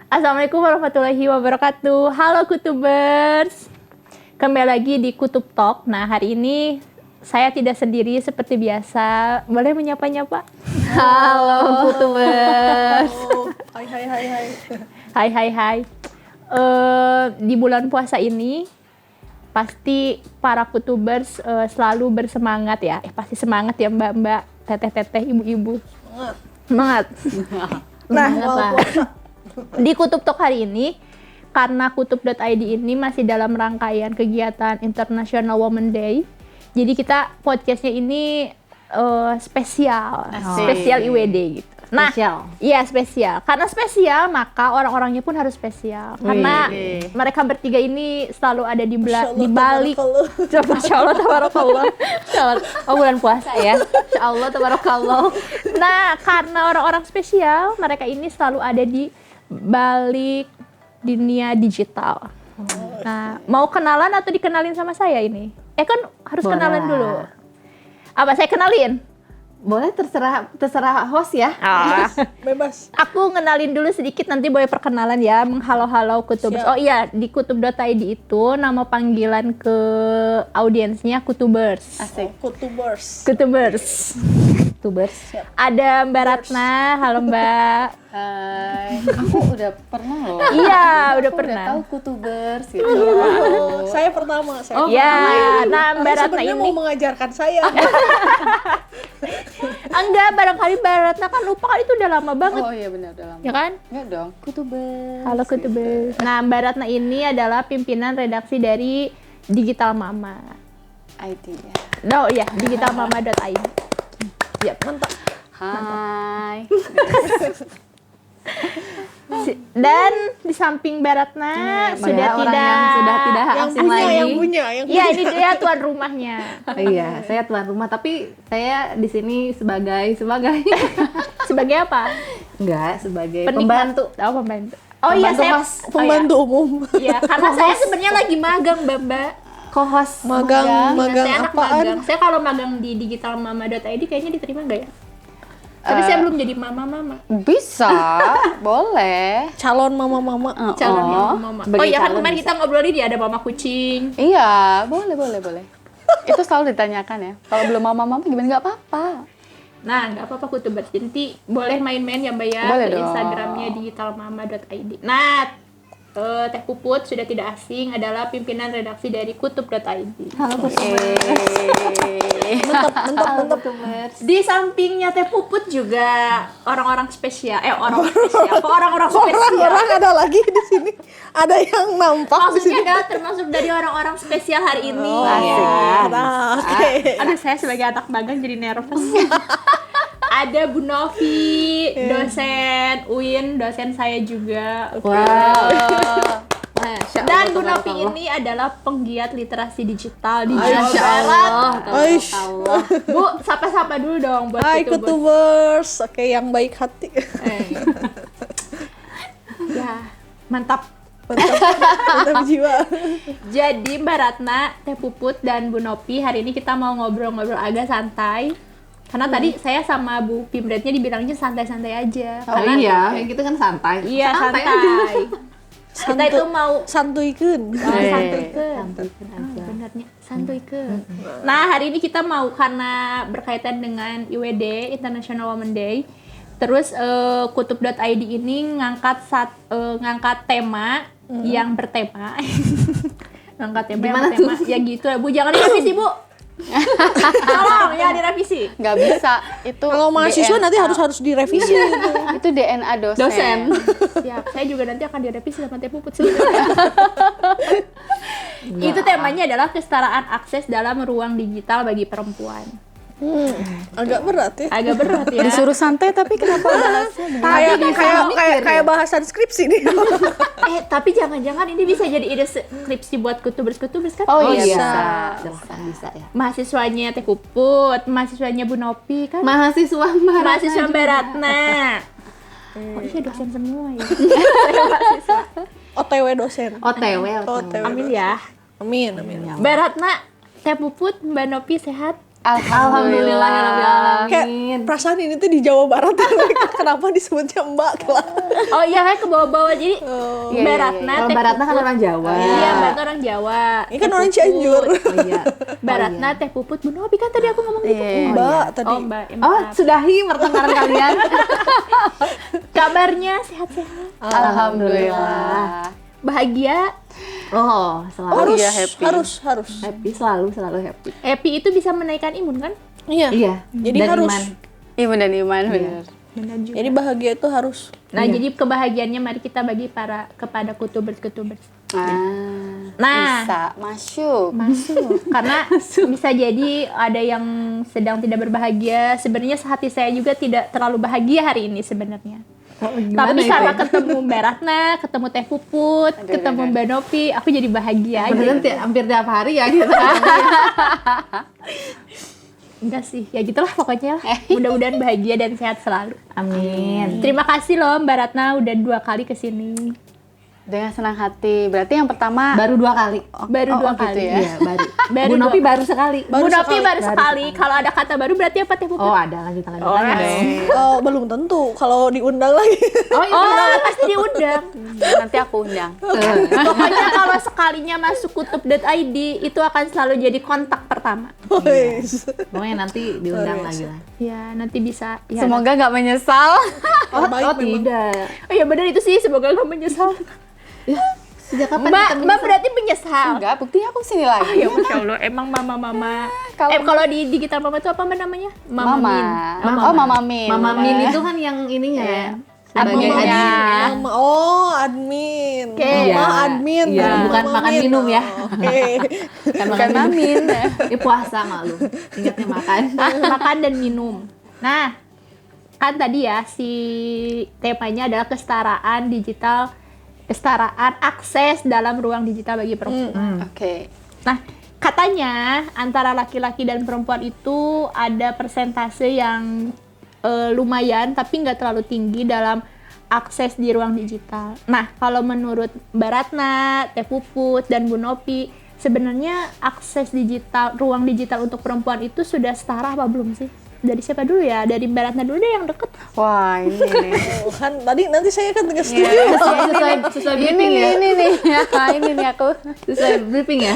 Assalamualaikum warahmatullahi wabarakatuh. Halo Kutubers. Kembali lagi di Kutub Talk. Nah, hari ini saya tidak sendiri seperti biasa. Boleh menyapa-nyapa? Halo Kutubers. Hai. Di bulan puasa ini pasti para Kutubers selalu bersemangat ya. Pasti semangat ya Mbak-mbak, teteh-teteh, ibu-ibu. Semangat. Nah, di Kutub Talk hari ini, karena Kutub.id ini masih dalam rangkaian kegiatan International Women Day, jadi kita podcastnya ini spesial IWD gitu. Nah, iya spesial. Karena spesial, maka orang-orangnya pun harus spesial. Karena mereka bertiga ini selalu ada di balik. Masya Allah, tabarakallah. Oh, bulan puasa ya. Masya Allah, tabarakallah. Nah, karena orang-orang spesial, mereka ini selalu ada di balik dunia digital. Nah, mau kenalan atau dikenalin sama saya ini? Kan harus kenalan dulu. Apa saya kenalin? Boleh, terserah host ya. Bebas. Aku ngenalin dulu sedikit, nanti boleh perkenalan ya. Menghalo-halo Kutubers. Oh iya, di Kutub.id itu nama panggilan ke audiensnya Kutubers. Asik. Kutubers. Ada Mbak Ratna. Halo Mbak. Hai. Aku udah pernah loh. Iya, udah pernah. Udah tahu Kutubers gitu. Saya pertama. Nah Mbak Ratna ini mau mengajarkan saya. Enggak, barangkali Mbak Ratna kan lupa kan, itu udah lama banget. Oh iya benar, udah lama. Ya kan? Enggak dong, Kutubers. Halo Kutubers. Nah, Mbak Ratna ini adalah pimpinan redaksi dari Digital Mama. IT ya. Oh iya, digitalmama.id. Ya, mantap. Hai. Dan di samping Mbak Ratna sudah yang punya. Iya, ini dia tuan rumahnya. Iya, saya tuan rumah, tapi saya di sini sebagai Sebagai apa? enggak, sebagai Pembantu. Oh iya, saya pembantu umum. Iya, karena saya sebenarnya lagi magang, Mbak. Co-host Magang Saya anak apaan? magang. Saya kalau magang di digitalmama.id kayaknya diterima nggak ya? Tapi saya belum jadi mama. Bisa, boleh. Calon mama-mama. Calon mama. Oh iya, kan kemarin kita ngobrolin ya, ada mama kucing. Iya, boleh. Itu selalu ditanyakan ya. Kalau belum mama gimana, nggak apa-apa. Nah, nggak apa-apa Kutubers. Jadi boleh main-main ya Mbak ya, boleh ke dong. Instagramnya digitalmama.id. Nah, Teh Puput sudah tidak asing, adalah pimpinan redaksi dari Kutub.id. Halo, Mantap. Di sampingnya Teh Puput juga orang-orang spesial. Kok orang-orang spesial? Orang ada lagi di sini. Ada yang nampak di Maksudnya sini. adalah termasuk dari orang-orang spesial hari ini. Oke. Aduh, saya sebagai anak magang jadi nervous. Ada Bu Novi, dosen UIN, dosen saya juga. Wow. Dan Bu Novi ini adalah penggiat literasi digital di Masya Jawa Allah. Barat. Bu, sapa-sapa dulu dong buat Hai Kutubers. Oke, yang baik hati. Ya, mantap. Mantap jiwa. Jadi Mbak Ratna, Teh Puput, dan Bu Novi hari ini kita mau ngobrol-ngobrol agak santai. Karena tadi saya sama Bu Pimretnya dibilangnya santai-santai aja. Oh iya, kayak gitu kan santai. Iya, santai. Kita itu mau santuikeun. santuikeun. Benernya, santuikeun. Nah, hari ini kita mau, karena berkaitan dengan IWD, International Women Day. Terus Kutub.id ini ngangkat tema yang bertema. Ngangkat tema yang bertema. Ya gitu ya, Bu. Jangan direvisi, Bu. Tolong ya direvisi. Nggak bisa, itu Kalau mahasiswa DNA. nanti harus direvisi. Itu DNA dosen. Siap, saya juga nanti akan direvisi sama Teh Puput sih. Itu temanya adalah kesetaraan akses dalam ruang digital bagi perempuan. Agak berat ya. Agak berat ya. Disuruh santai tapi kenapa bahasnya Kayak bahasan skripsi nih. Tapi jangan-jangan ini bisa jadi ide skripsi buat Kutubers kan? Oh iya, bisa. ya. Mahasiswanya Teh Puput, mahasiswanya Bu Novi kan? Mahasiswa Mbak Ratna. Oh iya, dosen semua ya. OTW dosen. OTW. Amin ya. Amin. Mbak Ratna, Teh Puput, Mbak Novi sehat? Alhamdulillah. Kayak perasaan ini tuh di Jawa Barat. Kenapa disebutnya Mbak Kela? Oh iya kan ke bawah-bawah jadi Iya, Mbak iya, Ratna Kalau teh Mbak Ratna kan puput. orang Jawa. Iya, Mbak Ratna orang Jawa. Ini kan Teh orang puput. Cianjur. Oh iya. Mbak Ratna teh puput Bu Novi kan tadi aku ngomong gitu. Iya. Mbak tadi. Oh Mbak, ya Oh, maaf. sudahi pertengkaran kalian. Kabarnya sehat-sehat. Alhamdulillah. Bahagia. Oh, selalu Harus, iya, happy. harus. happy, selalu happy. Happy itu bisa menaikkan imun kan? Iya. Iya. Jadi dan harus. iman. Iman dan iman, benar. Benar juga. Jadi bahagia itu harus. Nah, jadi kebahagiaannya mari kita bagi kepada kutubers. Nah. Bisa masuk. Masuk. Karena bisa jadi ada yang sedang tidak berbahagia. Sebenarnya hati saya juga tidak terlalu bahagia hari ini sebenarnya. Tapi karena ketemu Mbak Ratna, ketemu Teh Puput, ketemu Mbak Novi, aku jadi bahagia aja. Beneran hampir tiap hari ya gitu. Enggak sih, ya gitulah pokoknya lah. Mudah-mudahan bahagia dan sehat selalu. Amin. Terima kasih loh Mbak Ratna udah 2 kali kesini. Dengan senang hati. Berarti yang pertama Baru 2 kali. Baru 2 gitu kali. ya? Iya, baru. Baru Bu Novi dua- baru sekali. Bu Novi baru sekali. Kalau ada kata baru berarti apa Teh Puput? Oh, ada lanjutan Oh, dong. Oh, belum tentu kalau diundang lagi. Oh, iya. Oh, pasti diundang. nanti aku undang. Pokoknya kalau sekalinya masuk kutub.id itu akan selalu jadi kontak pertama. Wes. Pokoknya nanti diundang lagi lah. Ya, nanti bisa. Ya, Semoga nggak menyesal. Oh, Baik memang. tidak. Oh ya benar itu sih, semoga gak menyesal. Sejak kapan Mbak berarti menyesal. Enggak, buktinya aku sini lagi. Ya Masya Allah, emang mama-mama. Kalau- Kalau di digital mama itu apa namanya? Mama. Min. Oh, Mama Min. Mama Min itu kan yang ininya ya. Sebagai Adminnya. admin. Mama, oh admin. Oke. Mama Iya. admin. Iya, Mama bukan makan min. minum ya. Oke. Kan Bukan Mamin. Ini puasa malu. Ingatnya makan. Makan dan minum. Nah, kan tadi ya si temanya adalah kesetaraan digital, kesetaraan akses dalam ruang digital bagi perempuan. Oke. Nah, katanya antara laki-laki dan perempuan itu ada persentase yang lumayan tapi nggak terlalu tinggi dalam akses di ruang digital. Nah, kalau menurut Mbak Ratna, Teh Puput, dan Bu Novi, sebenarnya akses digital, ruang digital untuk perempuan itu sudah setara apa belum sih? Dari siapa dulu ya? Dari Mbak Ratna dulu deh yang deket. Wah, ini nih. Oh, kan tadi nanti saya kan tengah Iya, setuju. sesuai Ini briefing nih, ya. ini nih. Ini nih aku. Sesuai briefing ya.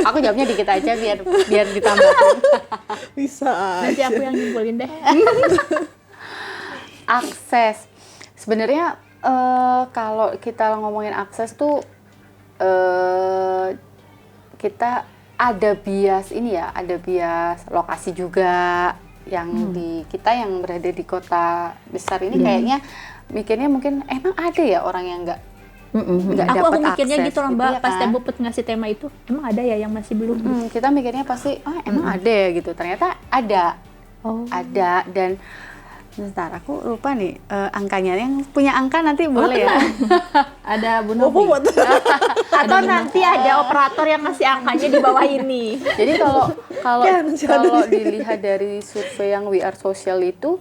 Aku jawabnya dikit aja biar ditambahin. Bisa. Nanti aku yang nyimpulin deh. Akses. Sebenarnya kalau kita ngomongin akses tuh kita ada bias ini ya, ada bias lokasi juga yang di kita yang berada di kota besar ini kayaknya mikirnya mungkin emang ada ya orang yang nggak Aku dapat mikirnya akses gitu loh Mbak, ya pas kan? Teh Puput ngasih tema itu, emang ada ya yang masih belum? Kita mikirnya pasti emang ada ya gitu, ternyata ada. Oh. Ada. Dan bentar aku lupa nih angkanya, yang punya angka nanti boleh ya. Ada Bu Oh, Novi. buat. Atau nanti ada operator yang ngasih angkanya di bawah ini. Jadi kalau Ya, masih ada kalau nih. dilihat dari survei yang We Are Social itu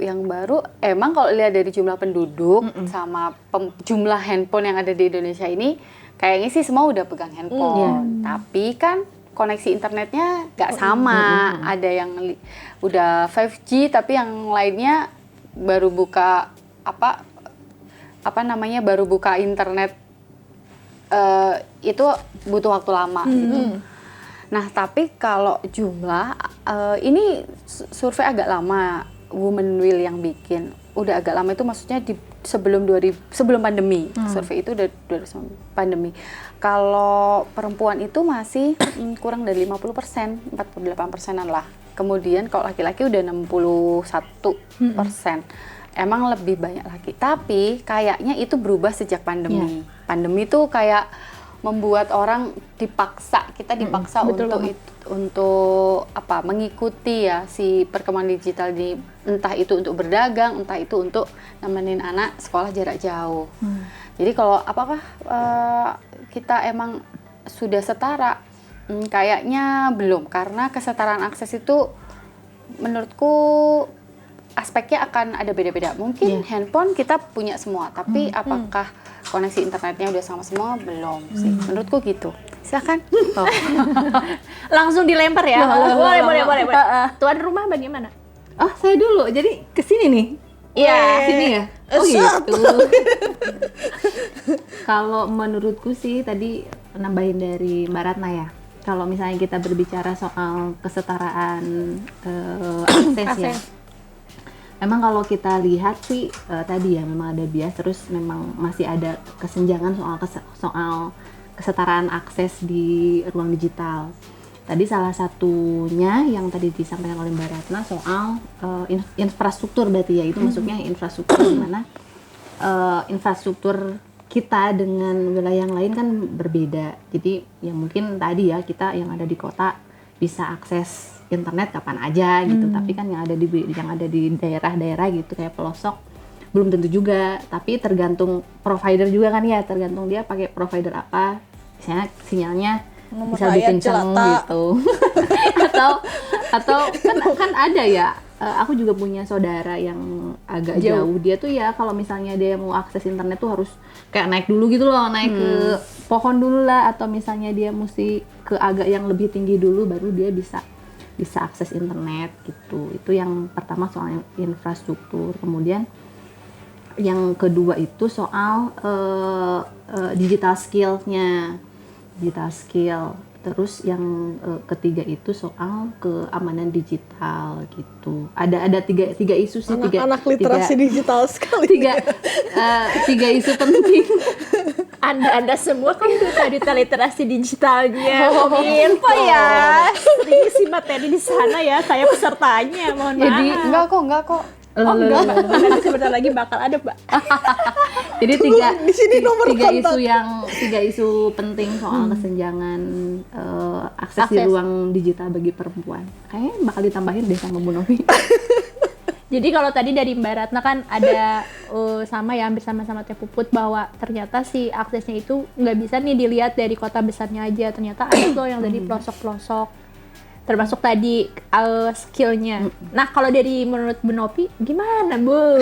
yang baru, emang kalau lihat dari jumlah penduduk sama jumlah handphone yang ada di Indonesia ini kayaknya sih semua udah pegang handphone. Tapi kan koneksi internetnya nggak sama. Ada yang udah 5G tapi yang lainnya baru buka apa namanya baru buka internet, itu butuh waktu lama gitu. Nah, tapi kalau jumlah ini survei agak lama, Women Will yang bikin. Udah agak lama itu maksudnya sebelum pandemi. Survei itu udah 2019 pandemi. Kalau perempuan itu masih kurang dari 50%, 48%-an lah. Kemudian kalau laki-laki udah 61%. Emang lebih banyak lagi. Tapi kayaknya itu berubah sejak pandemi. Pandemi tuh kayak membuat orang kita dipaksa betul untuk mengikuti ya si perkembangan digital di, entah itu untuk berdagang, entah itu untuk nemenin anak sekolah jarak jauh. Jadi kalau apakah kita emang sudah setara? Kayaknya belum, karena kesetaraan akses itu menurutku aspeknya akan ada beda-beda. Mungkin handphone kita punya semua, tapi apakah koneksi internetnya udah sama semua? Belum sih. Menurutku gitu. Silakan. Langsung dilempar ya. Boleh. Tuan rumah bagaimana? Oh, saya dulu. Jadi kesini nih. Iya. Sini ya? Oh Esat. gitu. Kalau menurutku sih tadi nambahin dari Mbak Ratna ya. Kalau misalnya kita berbicara soal kesetaraan akses ya. Memang kalau kita lihat sih tadi ya memang ada bias, terus memang masih ada kesenjangan soal kesetaraan akses di ruang digital. Tadi salah satunya yang tadi disampaikan oleh Mbak Ratna soal infrastruktur berarti ya, itu maksudnya infrastruktur di mana infrastruktur kita dengan wilayah yang lain kan berbeda. Jadi ya mungkin tadi ya kita yang ada di kota bisa akses internet kapan aja gitu, tapi kan yang ada di daerah-daerah gitu kayak pelosok belum tentu juga, tapi tergantung provider juga kan ya, tergantung dia pakai provider apa, misalnya sinyalnya Nomor bisa rakyat lebih kenceng jelata. gitu. atau kan ada ya, aku juga punya saudara yang agak jauh. Dia tuh ya kalau misalnya dia mau akses internet tuh harus kayak naik dulu gitu loh, naik ke pohon dulu lah, atau misalnya dia mesti ke agak yang lebih tinggi dulu baru dia bisa akses internet gitu. Itu yang pertama soal infrastruktur. Kemudian yang kedua itu soal digital skill-nya. Terus yang ketiga itu soal keamanan digital gitu. Ada tiga isu sih, Anak-anak literasi digital sekali. tiga isu penting. Anda semua kan duta literasi digitalnya. Info ya. Sering isi materi di sana ya. Saya pesertanya. Mohon Jadi maaf. enggak kok. Oh enggak. Nanti sebentar lagi bakal ada, Mbak. Di Jadi sini nomor kontak. tiga isu penting soal kesenjangan akses di ruang digital bagi perempuan. Kayaknya bakal ditambahin deh sama Bu Novi. Jadi kalau tadi dari Mbak Ratna kan ada sama ya, hampir sama-sama Teh Puput, bahwa ternyata si aksesnya itu nggak bisa nih dilihat dari kota besarnya aja. Ternyata ada loh yang dari pelosok-pelosok. Termasuk tadi skillnya. Nah kalau dari menurut Bu Novi gimana Bu?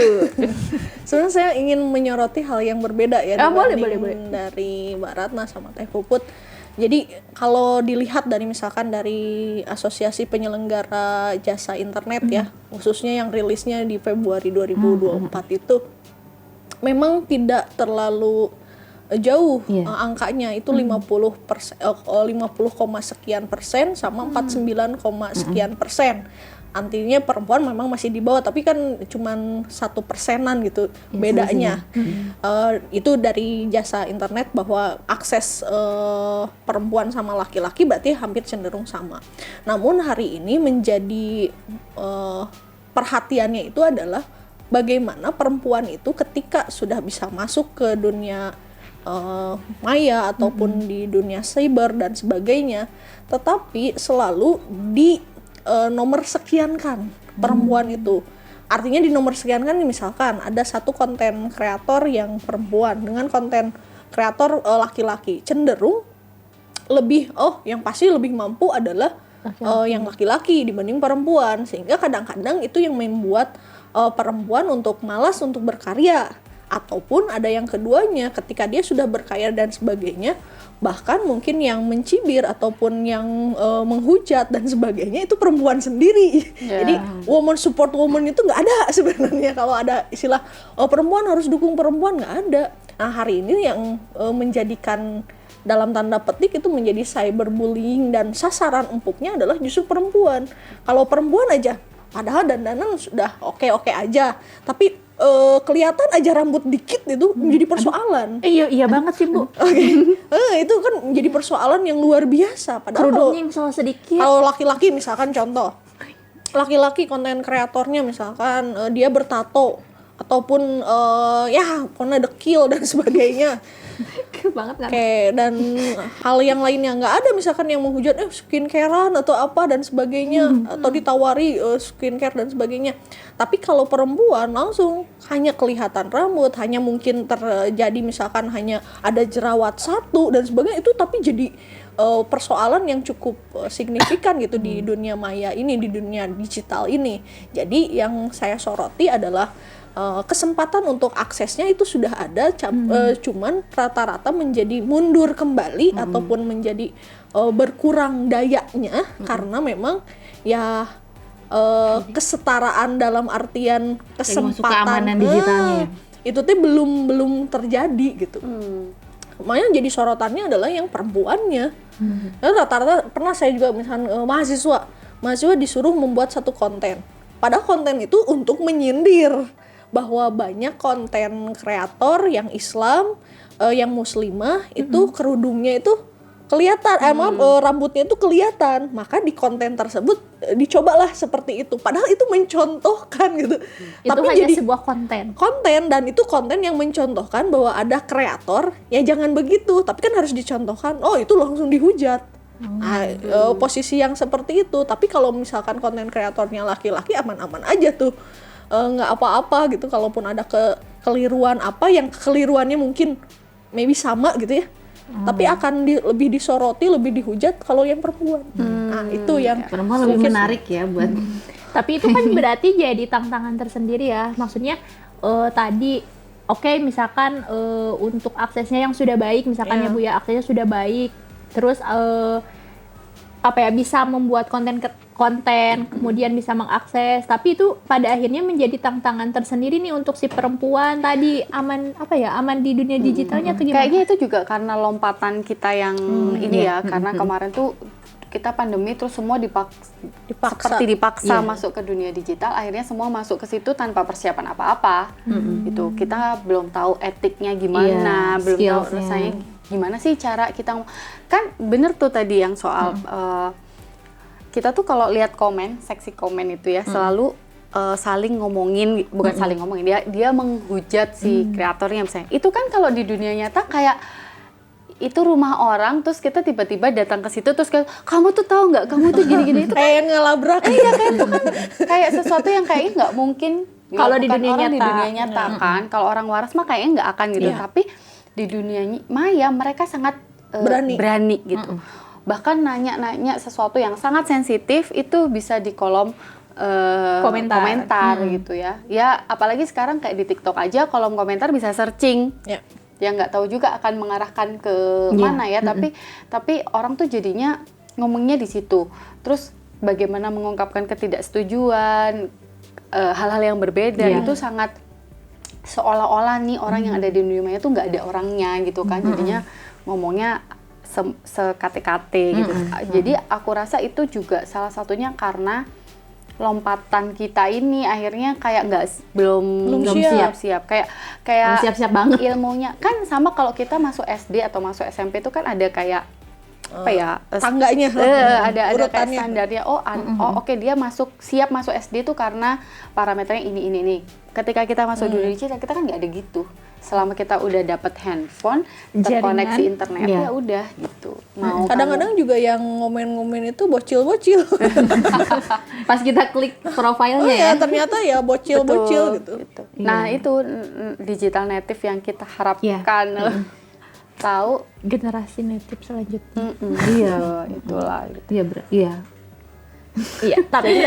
Sebenarnya saya ingin menyoroti hal yang berbeda ya boleh. dari Mbak Ratna sama Teh Puput. Jadi kalau dilihat dari misalkan dari Asosiasi Penyelenggara Jasa Internet ya, khususnya yang rilisnya di Februari 2024 itu memang tidak terlalu jauh angkanya, itu 50%, 50, sekian persen sama 49, sekian persen. Artinya perempuan memang masih di bawah, tapi kan cuman 1%-an gitu bedanya. Itu dari jasa internet bahwa akses perempuan sama laki-laki berarti hampir cenderung sama. Namun hari ini menjadi perhatiannya itu adalah bagaimana perempuan itu ketika sudah bisa masuk ke dunia maya ataupun di dunia cyber dan sebagainya, tetapi selalu di nomor sekian kan perempuan itu. Artinya di nomor sekian kan misalkan ada satu konten kreator yang perempuan dengan konten kreator laki-laki, cenderung lebih yang pasti lebih mampu adalah yang laki-laki dibanding perempuan, sehingga kadang-kadang itu yang membuat perempuan untuk malas untuk berkarya. Ataupun ada yang keduanya, ketika dia sudah berkarya dan sebagainya, bahkan mungkin yang mencibir ataupun yang menghujat dan sebagainya itu perempuan sendiri. Jadi woman support woman itu nggak ada sebenarnya. Kalau ada istilah perempuan harus dukung perempuan, nggak ada. Nah hari ini yang menjadikan dalam tanda petik itu menjadi cyberbullying dan sasaran empuknya adalah justru perempuan. Kalau perempuan aja, padahal dandanan sudah oke-oke aja, tapi kelihatan aja rambut dikit itu menjadi persoalan. Iya banget sih Bu. Itu kan menjadi persoalan yang luar biasa. Padahal kerudungnya yang salah sedikit. Kalau laki-laki misalkan contoh, laki-laki konten kreatornya misalkan dia bertato ataupun pokoknya dekil dan sebagainya. banget kan. Dan hal yang lainnya nggak ada misalkan yang menghujat skincarean atau apa dan sebagainya, atau ditawari skincare dan sebagainya. Tapi kalau perempuan langsung hanya kelihatan rambut, hanya mungkin terjadi misalkan hanya ada jerawat satu dan sebagainya, itu tapi jadi persoalan yang cukup signifikan gitu di dunia maya ini, di dunia digital ini. Jadi yang saya soroti adalah kesempatan untuk aksesnya itu sudah ada, cuman rata-rata menjadi mundur kembali ataupun menjadi berkurang dayanya karena memang ya kesetaraan dalam artian kesempatan keamanan digitalnya ya? Itu tuh belum terjadi gitu. Makanya jadi sorotannya adalah yang perempuannya. Lalu rata-rata pernah saya juga misalnya mahasiswa disuruh membuat satu konten. Padahal konten itu untuk menyindir bahwa banyak konten kreator yang Islam, yang muslimah itu kerudungnya itu kelihatan, rambutnya itu kelihatan. Maka di konten tersebut dicobalah seperti itu. Padahal itu mencontohkan gitu. Itu Tapi hanya jadi sebuah konten. dan itu konten yang mencontohkan bahwa ada kreator ya jangan begitu. Tapi kan harus dicontohkan. Oh itu langsung dihujat. Posisi yang seperti itu. Tapi kalau misalkan konten kreatornya laki-laki aman-aman aja tuh. Nggak apa-apa gitu. Kalaupun ada kekeliruan apa yang kekeliruannya mungkin maybe sama gitu ya. Tapi akan lebih disoroti, lebih dihujat kalau yang perempuan. Nah, itu yang perempuan lebih menarik ya buat. Tapi itu kan berarti jadi tantangan tersendiri ya. Maksudnya tadi oke, misalkan untuk aksesnya yang sudah baik, misalkan ya Bu ya, aksesnya sudah baik. Terus bisa membuat konten kemudian bisa mengakses, tapi itu pada akhirnya menjadi tantangan tersendiri nih untuk si perempuan tadi aman di dunia digitalnya atau gimana? Kayaknya itu juga karena lompatan kita yang ini ya, karena kemarin tuh kita pandemi terus semua seperti dipaksa masuk ke dunia digital, akhirnya semua masuk ke situ tanpa persiapan apa-apa. Gitu. Kita belum tahu etiknya gimana, belum tahu rasanya gimana sih cara kita, kan bener tuh tadi yang soal kita tuh kalau lihat seksi komen itu ya selalu saling ngomongin, bukan saling ngomongin, dia menghujat si kreatornya misalnya. Itu kan kalau di dunia nyata kayak itu rumah orang, terus kita tiba-tiba datang ke situ terus kamu tuh tahu nggak, kamu tuh gini-gini, itu kayak ngelabrak. Iya kan, itu kan kayak sesuatu yang kayaknya nggak mungkin kalau di dunia orang nyata. di dunia nyata kan. Kalau orang waras mah kayaknya nggak akan gitu, tapi di dunia maya mereka sangat berani gitu. Bahkan nanya-nanya sesuatu yang sangat sensitif itu bisa di kolom komentar gitu ya. Ya apalagi sekarang kayak di TikTok aja kolom komentar bisa searching. Ya nggak tahu juga akan mengarahkan ke mana ya. Tapi orang tuh jadinya ngomongnya di situ. Terus bagaimana mengungkapkan ketidaksetujuan, hal-hal yang berbeda itu sangat seolah-olah nih orang yang ada di dunia maya tuh nggak ada orangnya gitu kan. Jadinya ngomongnya sekate-kate gitu. Jadi aku rasa itu juga salah satunya karena lompatan kita ini akhirnya kayak belum siap-siap, kayak belum siap-siap banget ilmunya kan. Sama kalau kita masuk SD atau masuk SMP itu kan ada kayak tangganya, ada kayak standarnya. Oke, dia siap masuk SD itu karena parameternya ini. Ketika kita masuk dunia digital kita kan nggak ada gitu. Selama kita udah dapat handphone, terkoneksi internet ya udah gitu. Kadang-kadang juga yang ngomen-ngomen itu bocil-bocil. Pas kita klik profilnya ternyata ya bocil-bocil gitu. Nah itu digital native yang kita harapkan. Tahu generasi native selanjutnya. Itulah. Iya, tapi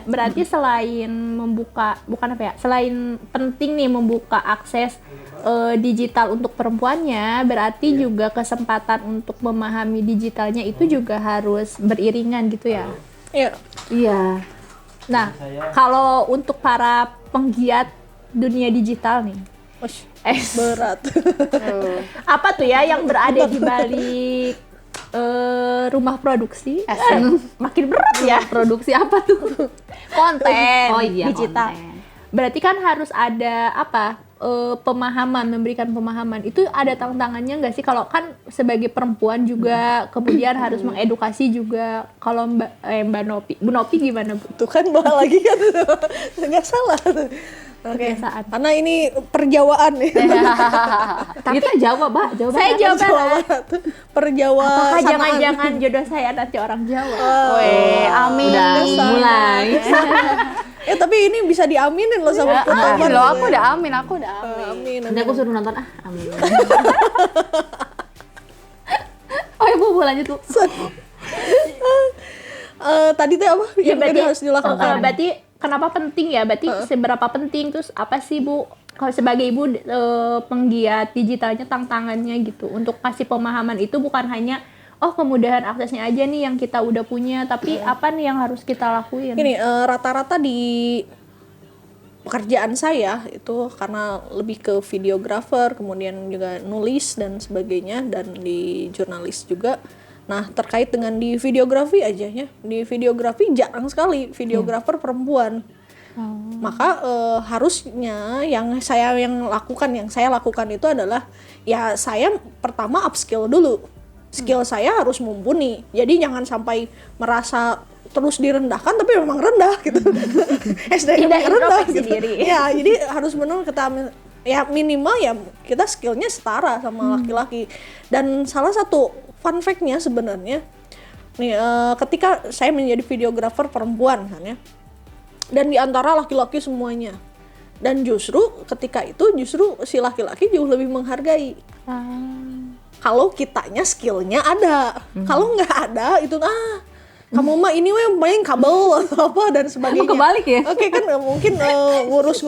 berarti selain membuka, selain penting nih membuka akses digital untuk perempuannya, berarti juga kesempatan untuk memahami digitalnya itu juga harus beriringan gitu ya. Iya. Nah, kalau untuk para penggiat dunia digital nih, berat. apa tuh ya yang berada di balik rumah produksi? Makin berat ya. Produksi apa tuh? Konten digital. Konten. Berarti kan harus ada pemahaman, memberikan pemahaman. Itu ada tantangannya nggak sih? Kalau kan sebagai perempuan juga kemudian harus mengedukasi juga. Kalau Mbak Nopi, Bu Nopi gimana Bu? Tuh kan malah lagi kan nggak salah. Oke. Karena ini perjawaan nih. Kita Jawa, Mbak. Saya Jawa Barat. Perjawa. Apakah jangan-jangan jodoh saya nanti orang Jawa? Amin. Udah mulai. Tapi ini bisa diaminin loh sama amin loh, aku udah amin. Amin. Nanti aku suruh nonton amin. Bu lanjut Bu. Tadi tuh apa yang tadi harus dilakukan? Berarti kenapa penting ya? Berarti seberapa penting, terus apa sih Bu kalau sebagai ibu penggiat digitalnya tantangannya gitu untuk kasih pemahaman itu bukan hanya kemudahan aksesnya aja nih yang kita udah punya, tapi apa nih yang harus kita lakuin? Ini rata-rata di pekerjaan saya itu karena lebih ke videographer, kemudian juga nulis dan sebagainya, dan di jurnalis juga. Nah, terkait dengan di videografi aja ya, di videografi jarang sekali videografer perempuan. Maka harusnya yang saya lakukan itu adalah ya saya pertama upskill dulu. Skill saya harus mumpuni. Jadi jangan sampai merasa terus direndahkan tapi memang rendah gitu. SDM rendah gitu. Ya, jadi harus benar kita ya minimal ya kita skillnya setara sama laki-laki. Dan salah satu fun fact-nya sebenarnya nih ketika saya menjadi videographer perempuan kan ya. Dan di antara laki-laki semuanya. Dan justru ketika itu si laki-laki jauh lebih menghargai. Kalau kitanya skillnya ada, kalau nggak ada itu kamu mah ini main kabel atau apa dan sebagainya. Kebalik ya? Oke kan mungkin ngurus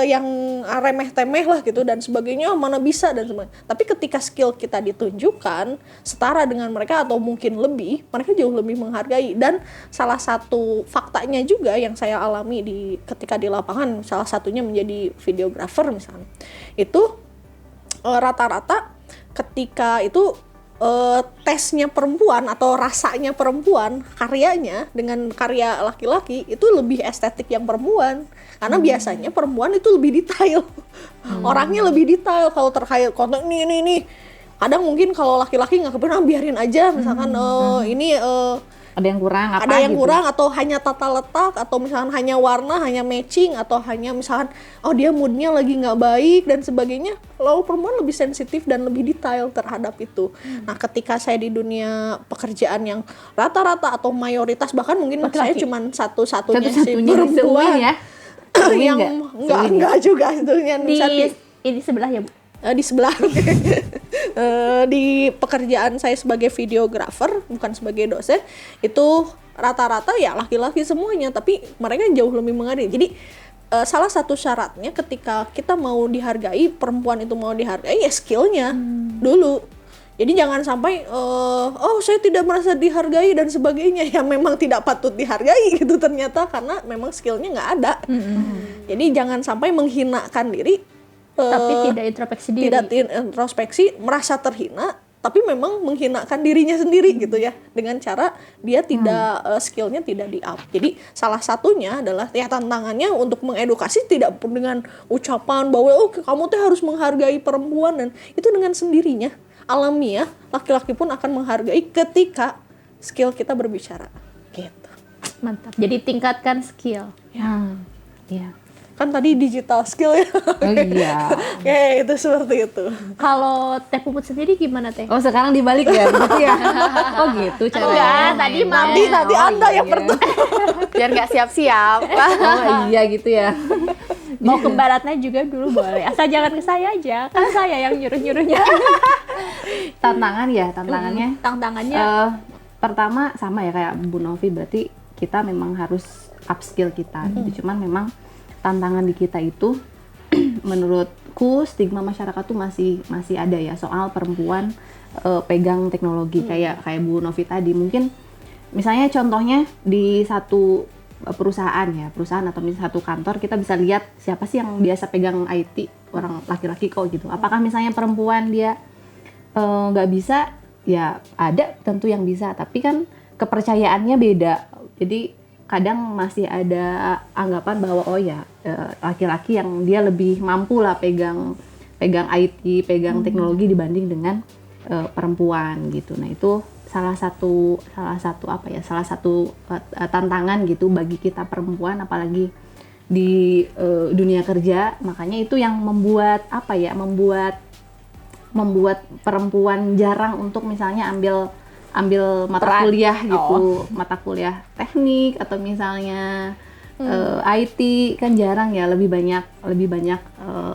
yang remeh-temeh lah gitu dan sebagainya mana bisa dan sebagainya. Tapi ketika skill kita ditunjukkan setara dengan mereka atau mungkin lebih, mereka jauh lebih menghargai. Dan salah satu faktanya juga yang saya alami ketika di lapangan, salah satunya menjadi videographer misalnya, itu rata-rata ketika itu tesnya perempuan atau rasanya perempuan karyanya dengan karya laki-laki itu lebih estetik yang perempuan karena biasanya perempuan itu lebih detail orangnya lebih detail kalau terkait konten ini kadang mungkin kalau laki-laki nggak pernah biarin aja misalkan ada yang kurang apa ada yang gitu. kurang atau hanya tata letak atau misalkan hanya warna hanya matching atau hanya misalkan dia moodnya lagi nggak baik dan sebagainya. Lalu perempuan lebih sensitif dan lebih detail terhadap itu. Nah ketika saya di dunia pekerjaan yang rata-rata atau mayoritas bahkan mungkin saya cuma satu-satunya si perempuan ya yang enggak juga itu yang di sebelah ya Bu? Di sebelah di pekerjaan saya sebagai videographer bukan sebagai dosen itu rata-rata ya laki-laki semuanya tapi mereka jauh lebih menghargai. Jadi salah satu syaratnya ketika kita mau dihargai, perempuan itu mau dihargai ya skillnya dulu. Jadi jangan sampai saya tidak merasa dihargai dan sebagainya yang memang tidak patut dihargai gitu ternyata karena memang skillnya nggak ada. Jadi jangan sampai menghinakan diri tapi tidak introspeksi diri. Tidak introspeksi, merasa terhina, tapi memang menghinakan dirinya sendiri gitu ya, dengan cara dia tidak skillnya tidak di-up. Jadi salah satunya adalah ya tantangannya untuk mengedukasi tidak dengan ucapan bahwa kamu tuh harus menghargai perempuan dan itu dengan sendirinya alamiah laki-laki pun akan menghargai ketika skill kita berbicara. Gitu. Mantap. Jadi tingkatkan skill. Iya. Kan tadi digital skill ya. Oh iya. Kayak itu seperti itu. Kalau Teh Puput sendiri gimana Teh? Oh sekarang dibalik ya, gitu ya. Oh gitu caranya. Enggak, tadi Nanti Anda yang bertanya. Biar nggak siap-siap. Oh iya gitu ya. Mau ke baratnya juga dulu boleh. Asal jangan ke saya aja. Kan saya yang nyuruh-nyuruhnya. Tantangannya. Pertama sama ya kayak Bu Novi, berarti kita memang harus upskill kita gitu. Cuman memang tantangan di kita itu menurutku stigma masyarakat tuh masih ada ya soal perempuan pegang teknologi kayak Bu Novi tadi. Mungkin misalnya contohnya di satu perusahaan atau misalnya satu kantor kita bisa lihat siapa sih yang biasa pegang IT, orang laki-laki kok gitu. Apakah misalnya perempuan dia nggak bisa? Ya ada tentu yang bisa, tapi kan kepercayaannya beda. Jadi kadang masih ada anggapan bahwa laki-laki yang dia lebih mampu lah pegang IT, pegang teknologi dibanding dengan perempuan gitu. Nah itu salah satu tantangan gitu bagi kita perempuan, apalagi di dunia kerja. Makanya itu yang membuat perempuan jarang untuk misalnya ambil mata kuliah gitu, mata kuliah teknik atau misalnya IT kan jarang ya, lebih banyak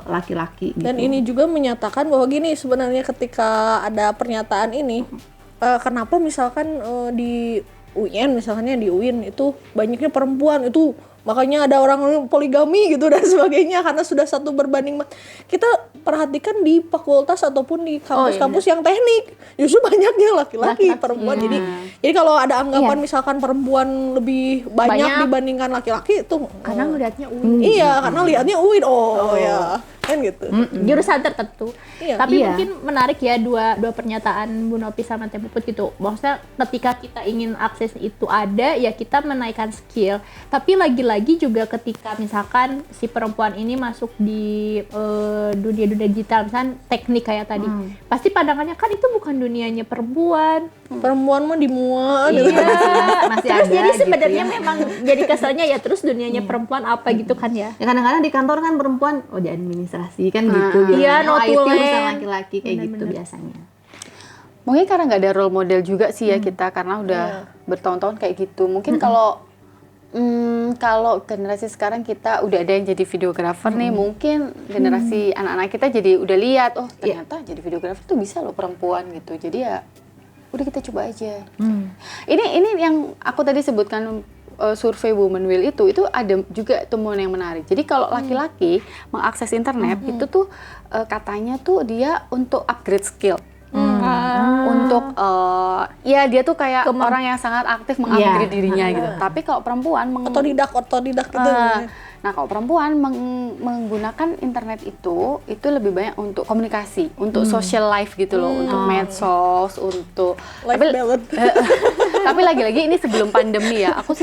laki-laki gitu. Dan ini juga menyatakan bahwa gini, sebenarnya ketika ada pernyataan ini, kenapa misalkan di UIN, misalnya di UIN itu banyaknya perempuan, itu makanya ada orang poligami gitu dan sebagainya karena sudah 1 berbanding 4. Kita perhatikan di fakultas ataupun di kampus-kampus yang teknik justru banyaknya laki-laki, perempuan. Jadi kalau ada anggapan misalkan perempuan lebih banyak dibandingkan laki-laki itu Karena ngeliatnya UIN. iya, karena lihatnya UIN. Ya kan gitu. Jurusan tertentu. Iya. Tapi Iya. mungkin menarik ya dua pernyataan Bu Nopi sama Teh Puput gitu. Maksudnya ketika kita ingin akses itu ada, ya kita menaikkan skill. Tapi lagi-lagi juga ketika misalkan si perempuan ini masuk di dunia digital, misalkan teknik kayak tadi, pasti pandangannya kan itu bukan dunianya perempuan. Perempuan mah dimuat. Iya. Masih Terus ada jadi gitu sebenarnya ya. memang jadi kesannya ya terus dunianya perempuan apa gitu kan ya. Ya kadang-kadang di kantor kan perempuan di administrasi kan gitu. Iya, Bilangnya, IT notulen. urusan laki-laki kayak gitu biasanya. Mungkin karena nggak ada role model juga sih ya kita, karena udah bertahun-tahun kayak gitu. Mungkin kalau generasi sekarang kita udah ada yang jadi videografer nih, mungkin generasi anak-anak kita jadi udah lihat, oh ternyata jadi videografer tuh bisa loh perempuan gitu. Jadi ya udah kita coba aja. Ini yang aku tadi sebutkan, survei Women Will itu ada juga temuan yang menarik. Jadi kalau laki-laki mengakses internet itu tuh katanya tuh dia untuk upgrade skill. Untuk ya dia tuh kayak orang yang sangat aktif mengupgrade dirinya gitu. Tapi kalau perempuan Otodidak gitu. nah kalau perempuan menggunakan internet itu lebih banyak untuk komunikasi, untuk social life gitu loh, untuk medsos, untuk Life balance. tapi lagi-lagi ini sebelum pandemi ya. Aku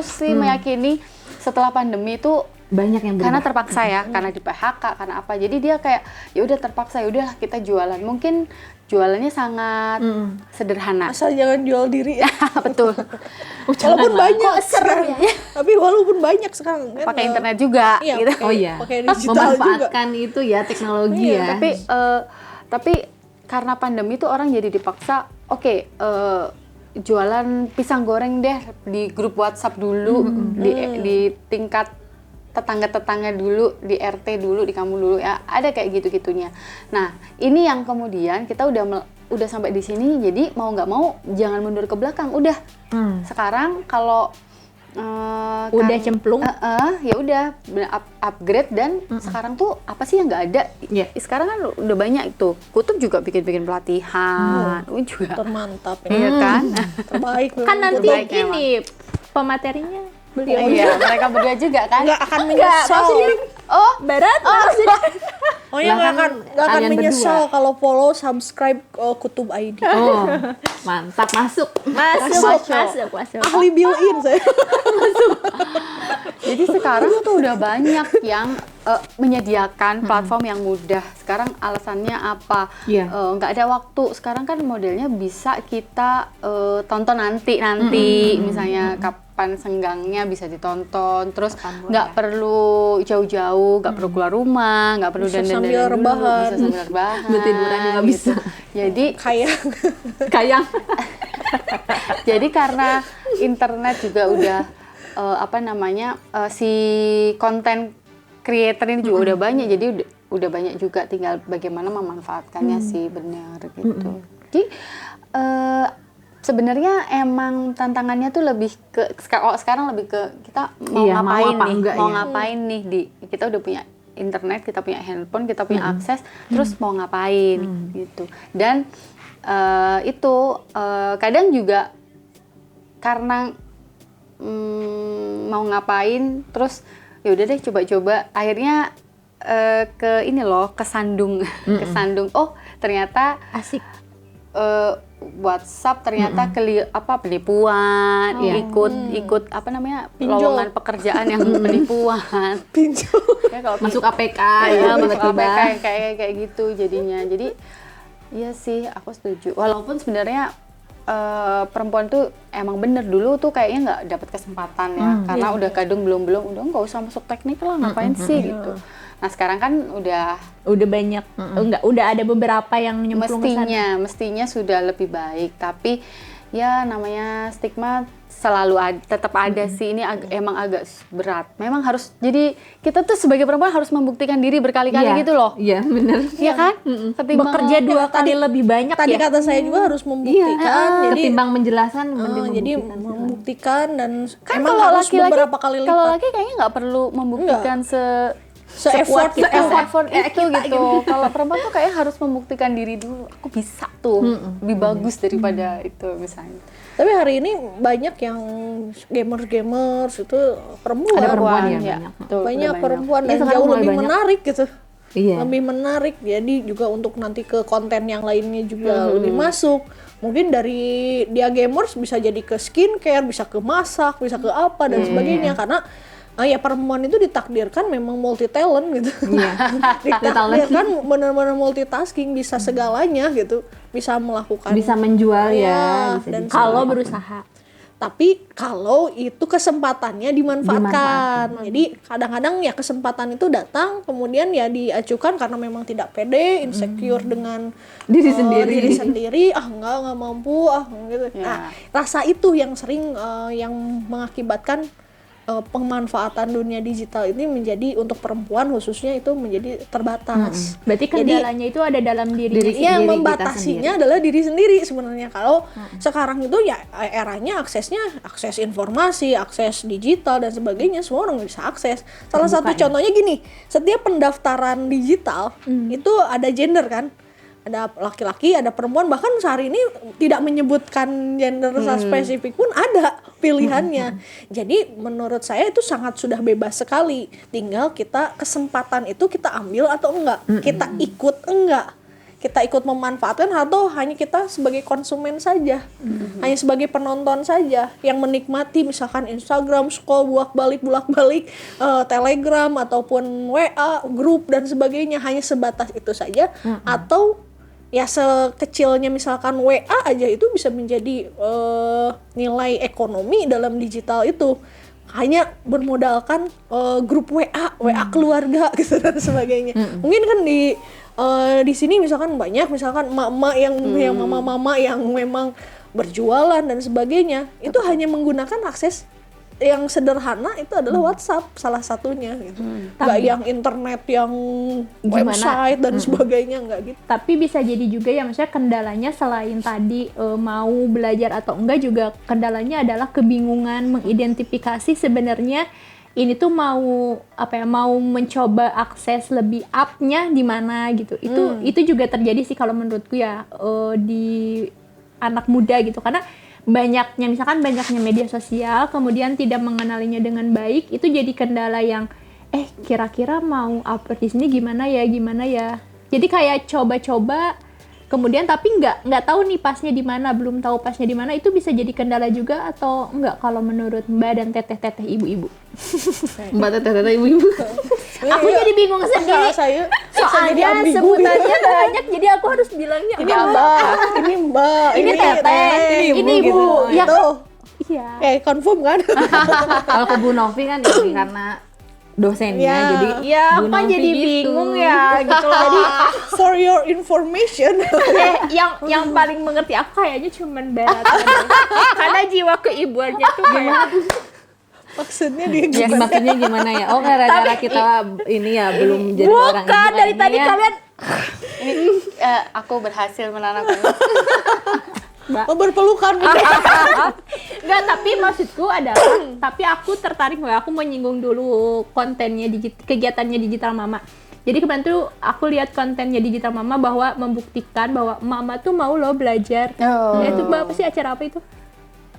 sih meyakini setelah pandemi itu Banyak yang karena berubah. terpaksa ya, karena di PHK, karena apa. Jadi dia kayak ya udah terpaksa, ya udahlah kita jualan. Mungkin jualannya sangat sederhana. Asal jangan jual diri ya. Betul. Walaupun banyak sekarang. ya. Tapi walaupun banyak sekarang kan, Pakai internet juga iya, gitu. Oh iya, pakai digital juga. memanfaatkan itu ya teknologi Iya, ya. Tapi karena pandemi itu orang jadi dipaksa, oke, jualan pisang goreng deh di grup WhatsApp dulu, di tingkat tetangga-tetangga dulu, di RT dulu, di kampung dulu ya, ada kayak gitu-gitunya. Nah, ini yang kemudian kita udah sampai di sini, jadi mau nggak mau jangan mundur ke belakang. Udah, sekarang kalau Udah cemplung. ya udah upgrade dan sekarang tuh apa sih yang nggak ada? Iya. Sekarang kan udah banyak tuh. Kutub juga bikin pelatihan, Uin juga. Termantap ya. Iya kan? Terbaik. Kan nanti Terbaik ini pematerinya beliau. Iya, mereka berdua juga kan? Nggak akan menyesal. Oh, Barat maksudnya. Oh ya, Lah kan nggak akan kalian menyesal berdua. kalau follow, subscribe Kutub ID. Oh, mantap, masuk. Masuk. Ahli built-in saya. jadi sekarang tuh udah banyak yang menyediakan platform yang mudah. Sekarang alasannya apa? Iya. Nggak ada waktu. Sekarang kan modelnya bisa kita tonton nanti, misalnya kapan senggangnya bisa ditonton. Terus nggak perlu jauh-jauh, nggak perlu keluar rumah, nggak perlu Bisa dandan sambil rebahan. bisa sambil rebahan. Bertiduran juga bisa. Jadi Kayak Kayak Jadi karena internet juga udah si konten creator ini juga udah banyak, jadi udah banyak juga, tinggal bagaimana memanfaatkannya sih, benar gitu. Jadi sebenarnya emang tantangannya tuh lebih ke sekarang lebih ke kita mau Iya, mau ngapain apa nih, enggak mau ya? ngapain nih kita udah punya internet, kita punya handphone, kita punya akses, terus mau ngapain gitu. Dan kadang juga karena mau ngapain, terus ya udah deh coba-coba, akhirnya kesandung. Oh ternyata Asik. WhatsApp ternyata penipuan, ikut apa namanya, Pinjol. lowongan pekerjaan yang penipuan. pinjol. Ya, kalau masuk APK ya, ya, masuk tiba-tiba. APK kayak gitu jadinya. Jadi iya sih, aku setuju. Walaupun sebenarnya perempuan tuh emang bener dulu tuh kayaknya nggak dapat kesempatan ya, karena udah kadung belum udah nggak usah masuk teknik lah, ngapain sih gitu. Nah sekarang kan udah Udah banyak. Udah ada beberapa yang nyemplung ke sana. mestinya sudah lebih baik, tapi ya namanya stigma selalu tetap ada sih. Ini emang agak berat. Memang harus, jadi kita tuh sebagai perempuan harus membuktikan diri berkali-kali gitu loh. Iya, bener. Iya kan? Ketimbang Bekerja 2 kali lebih banyak Tadi ya. kata saya juga harus membuktikan. Jadi Ketimbang menjelaskan, mending jadi membuktikan. membuktikan dan kan emang kalau harus laki-laki, beberapa kali kalau lipat. laki kayaknya nggak perlu membuktikan Se-effort kita. effort itu gitu. Kalau perempuan tuh kayak harus membuktikan diri dulu. Aku bisa tuh lebih bagus daripada itu misalnya. Tapi hari ini banyak yang gamers itu perempuan. Ada perempuan ya, ya, banyak. betul, Banyak udah perempuan Iya, dan sekarang jauh mulai lebih banyak. menarik gitu. Iya. Lebih menarik, jadi juga untuk nanti ke konten yang lainnya juga lebih masuk. Mungkin dari dia gamers bisa jadi ke skincare, bisa ke masak, bisa ke apa dan sebagainya, karena ya perempuan itu ditakdirkan memang multi talent gitu. Iya. Ditakdirkan benar-benar multitasking, bisa segalanya gitu, bisa melakukan Bisa menjual Iya, ya. Bisa dan dijual. Kalau berusaha. tapi kalau itu kesempatannya dimanfaatkan. Jadi kadang-kadang ya kesempatan itu datang, kemudian ya diacukan karena memang tidak pede, insecure dengan Diri sendiri. diri sendiri, nggak mampu, gitu. Ya. Nah, rasa itu yang sering yang mengakibatkan pemanfaatan dunia digital ini menjadi untuk perempuan khususnya itu menjadi terbatas. Berarti kendalanya itu ada dalam dirinya. Diri- sendiri. Yang kita membatasinya adalah diri sendiri sebenarnya. Kalau sekarang itu ya eranya akses informasi, akses digital dan sebagainya, semua orang bisa akses. Salah satu contohnya gini, setiap pendaftaran digital itu ada gender kan, ada laki-laki, ada perempuan, bahkan sehari ini tidak menyebutkan gender spesifik pun ada pilihannya. Jadi menurut saya itu sangat sudah bebas sekali. Tinggal kita kesempatan itu kita ambil atau enggak, kita ikut enggak, kita ikut memanfaatkan atau hanya kita sebagai konsumen saja, hanya sebagai penonton saja yang menikmati misalkan Instagram scroll bolak-balik Telegram ataupun WA grup dan sebagainya, hanya sebatas itu saja. Atau ya sekecilnya misalkan WA aja itu bisa menjadi nilai ekonomi dalam digital itu, hanya bermodalkan grup WA keluarga gitu dan sebagainya. Mungkin kan di sini misalkan banyak misalkan emak-emak yang mama-mama yang memang berjualan dan sebagainya, itu hanya menggunakan akses yang sederhana itu adalah WhatsApp salah satunya gitu. Nggak yang internet yang website dan sebagainya, nggak gitu. Tapi bisa jadi juga ya, maksudnya kendalanya selain tadi mau belajar atau enggak, juga kendalanya adalah kebingungan mengidentifikasi sebenarnya ini tuh mau mencoba akses lebih up-nya di mana gitu. Itu juga terjadi sih kalau menurutku ya di anak muda gitu, karena banyaknya media sosial, kemudian tidak mengenalinya dengan baik, itu jadi kendala yang kira-kira mau upload di sini gimana ya. Jadi kayak coba-coba, kemudian tapi nggak tahu nih pasnya di mana, belum tahu pasnya di mana, itu bisa jadi kendala juga atau enggak kalau menurut Mbak dan teteh-teteh ibu-ibu? Mbak teteh ibu-ibu. Aku jadi bingung sendiri. Saya Soalnya sebutannya banyak, jadi aku harus bilangnya ini mbak, ini teteh, ini ibu. Ya, Gitu. iya. Confirm kan? Kalau ke Bu Novi kan ini karena dosennya, Ya. jadi Ya, Bu kan Novi jadi gitu. bingung ya gitu loh. Jadi For your information. yang paling mengerti aku kayaknya cuman Barat. Karena jiwa keibuannya tuh kayak Maksudnya dia Ya, maksudnya gimana ya? Oh, gara-gara kita ini ya belum jadi orang bukan ibu dari lagi tadi ya. kalian Ini aku berhasil menanamkan. berpelukan. Enggak, tapi maksudku adalah tapi aku tertarik, aku mau nyinggung dulu kontennya kegiatannya Digital Mama. Jadi kemarin tuh aku lihat kontennya Digital Mama bahwa membuktikan bahwa mama tuh mau loh belajar. Itu apa sih, acara apa itu?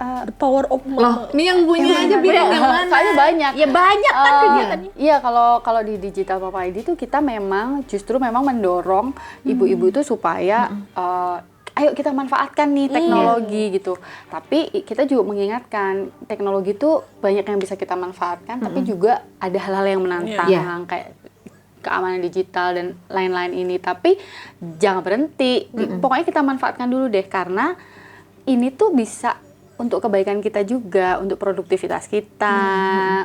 The power of Loh, mama. ini yang punya aja bilang yang mana? Kayaknya banyak. Ya banyak kan kegiatannya. Iya, kalau di Digital Papa ID tuh kita memang mendorong ibu-ibu itu supaya ayo kita manfaatkan nih teknologi gitu. Tapi kita juga mengingatkan teknologi itu banyak yang bisa kita manfaatkan, tapi juga ada hal-hal yang menantang kayak keamanan digital dan lain-lain ini. Tapi jangan berhenti. Pokoknya kita manfaatkan dulu deh, karena ini tuh bisa untuk kebaikan kita juga, untuk produktivitas kita,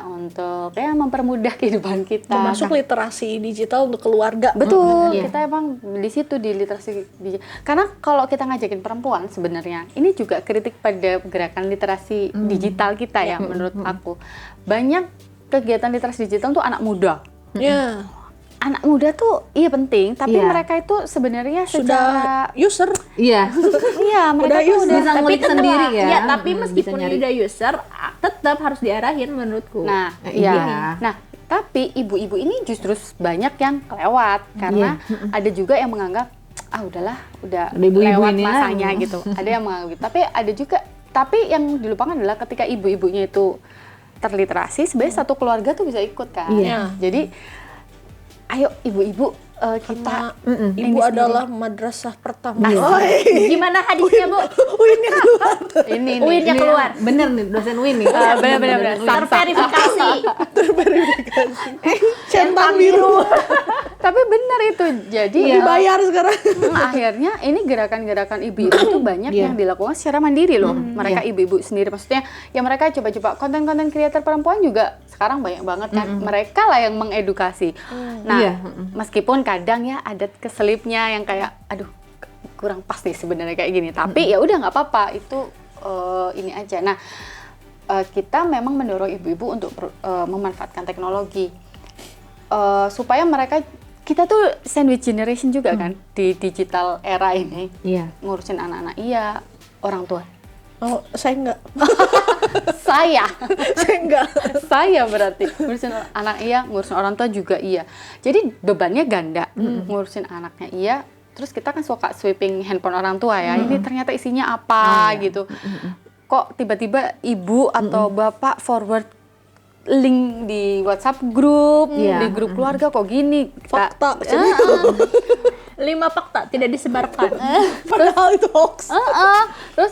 untuk ya mempermudah kehidupan kita. Termasuk literasi digital untuk keluarga. Betul, Iya. kita emang di situ di literasi digital. Karena kalau kita ngajakin perempuan sebenarnya, ini juga kritik pada gerakan literasi digital kita ya, menurut aku. Banyak kegiatan literasi digital tuh anak muda. Ya, Anak muda tuh iya penting, tapi Iya. mereka itu sebenarnya sudah secara user. Iya. iya mereka tuh udah bisa ngulik tetap- sendiri ya. Iya, tapi Bisa meskipun nyari. udah user, tetap harus diarahin menurutku. Nah, Iya. iya. Nah, tapi ibu-ibu ini justru banyak yang kelewat karena ada juga yang menganggap udahlah, udah Udah ibu-ibu lewat ini lah. masanya gitu. Ada yang menganggap gitu. Tapi ada juga yang dilupakan adalah ketika ibu-ibunya itu terliterasi, sebenarnya satu keluarga tuh bisa ikut kan. Iya. Jadi ayo ibu-ibu kita Karena ibu adalah madrasah pertama. Gimana hadisnya, Bu? ini Uinnya nih. keluar. Bener nih, dosen Win nih. Bener-bener. Terverifikasi. Centang biru. Tapi benar itu. Jadi Dibayar sekarang. akhirnya ini gerakan-gerakan ibu-ibu itu banyak yang dilakukan secara mandiri loh. Mereka ibu-ibu sendiri, maksudnya ya mereka coba-coba konten-konten kreator perempuan juga sekarang banyak banget kan. Mereka lah yang mengedukasi. Nah, Iya. meskipun kadang ya ada keselipnya yang kayak aduh kurang pas nih sebenarnya kayak gini. Tapi ya udah nggak apa-apa, itu ini aja. Nah, kita memang mendorong ibu-ibu untuk memanfaatkan teknologi supaya kita tuh sandwich generation juga kan di digital era ini. Iya. Ngurusin anak-anak iya, orang tua. Oh, saya enggak. Saya Saya enggak. berarti ngurusin anak iya, ngurusin orang tua juga iya. Jadi bebannya ganda. Ngurusin anaknya iya, terus kita kan suka sweeping handphone orang tua ya. Ini ternyata isinya apa gitu. Kok tiba-tiba ibu atau bapak forward link di WhatsApp grup, Iya. di grup keluarga kok gini. Fakta. 5 fakta tidak disebarkan. Padahal itu hoax. Terus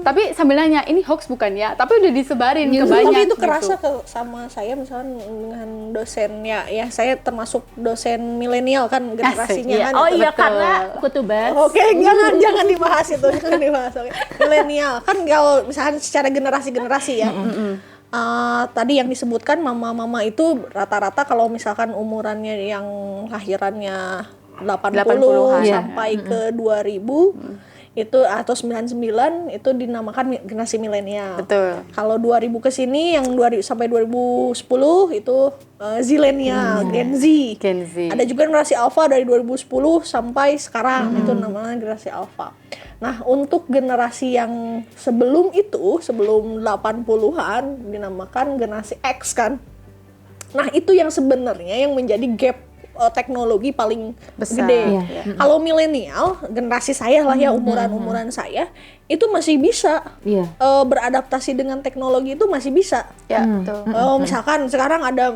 tapi sambil nanya ini hoax bukan ya? Tapi udah disebarin ke banyak. Tapi itu gitu. kerasa sama saya misalnya dengan dosen ya saya termasuk dosen milenial kan generasinya Iya. kan. Oh itu. iya, betul. karena kutubers. Oke, jangan dibahas itu, jangan dibahas. Oke. Milenial kan kalau misalkan secara generasi-generasi ya. Tadi yang disebutkan mama-mama itu rata-rata kalau misalkan umurannya yang lahirannya 80 80-an. sampai ke 2000 itu atau 99 itu dinamakan generasi milenial. Betul. Kalau 2000 ke sini yang 2000 sampai 2010 itu zilenial, Gen Z. Gen Z. Ada juga generasi alpha dari 2010 sampai sekarang itu namanya generasi alpha. Nah, untuk generasi yang sebelum itu, sebelum 80-an dinamakan generasi X kan. Nah, itu yang sebenarnya yang menjadi gap teknologi paling Besar. gede. Iya. Kalau milenial, generasi saya lah ya, umuran-umuran saya, itu masih bisa Iya. beradaptasi dengan teknologi itu masih bisa. Ya, betul. Misalkan sekarang ada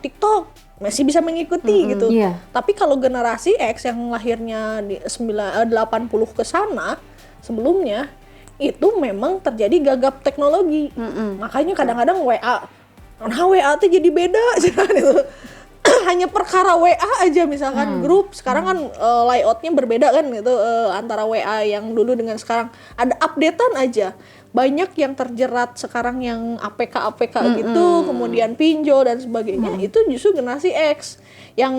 TikTok, masih bisa mengikuti gitu. Iya. Tapi kalau generasi X yang lahirnya di 80 ke sana sebelumnya itu memang terjadi gagap teknologi. Makanya kadang-kadang WA itu jadi beda gitu. Hanya perkara WA aja misalkan grup sekarang kan layoutnya berbeda kan gitu antara WA yang dulu dengan sekarang ada updatean aja. Banyak yang terjerat sekarang yang APK gitu, kemudian pinjol dan sebagainya. Itu justru generasi X. Yang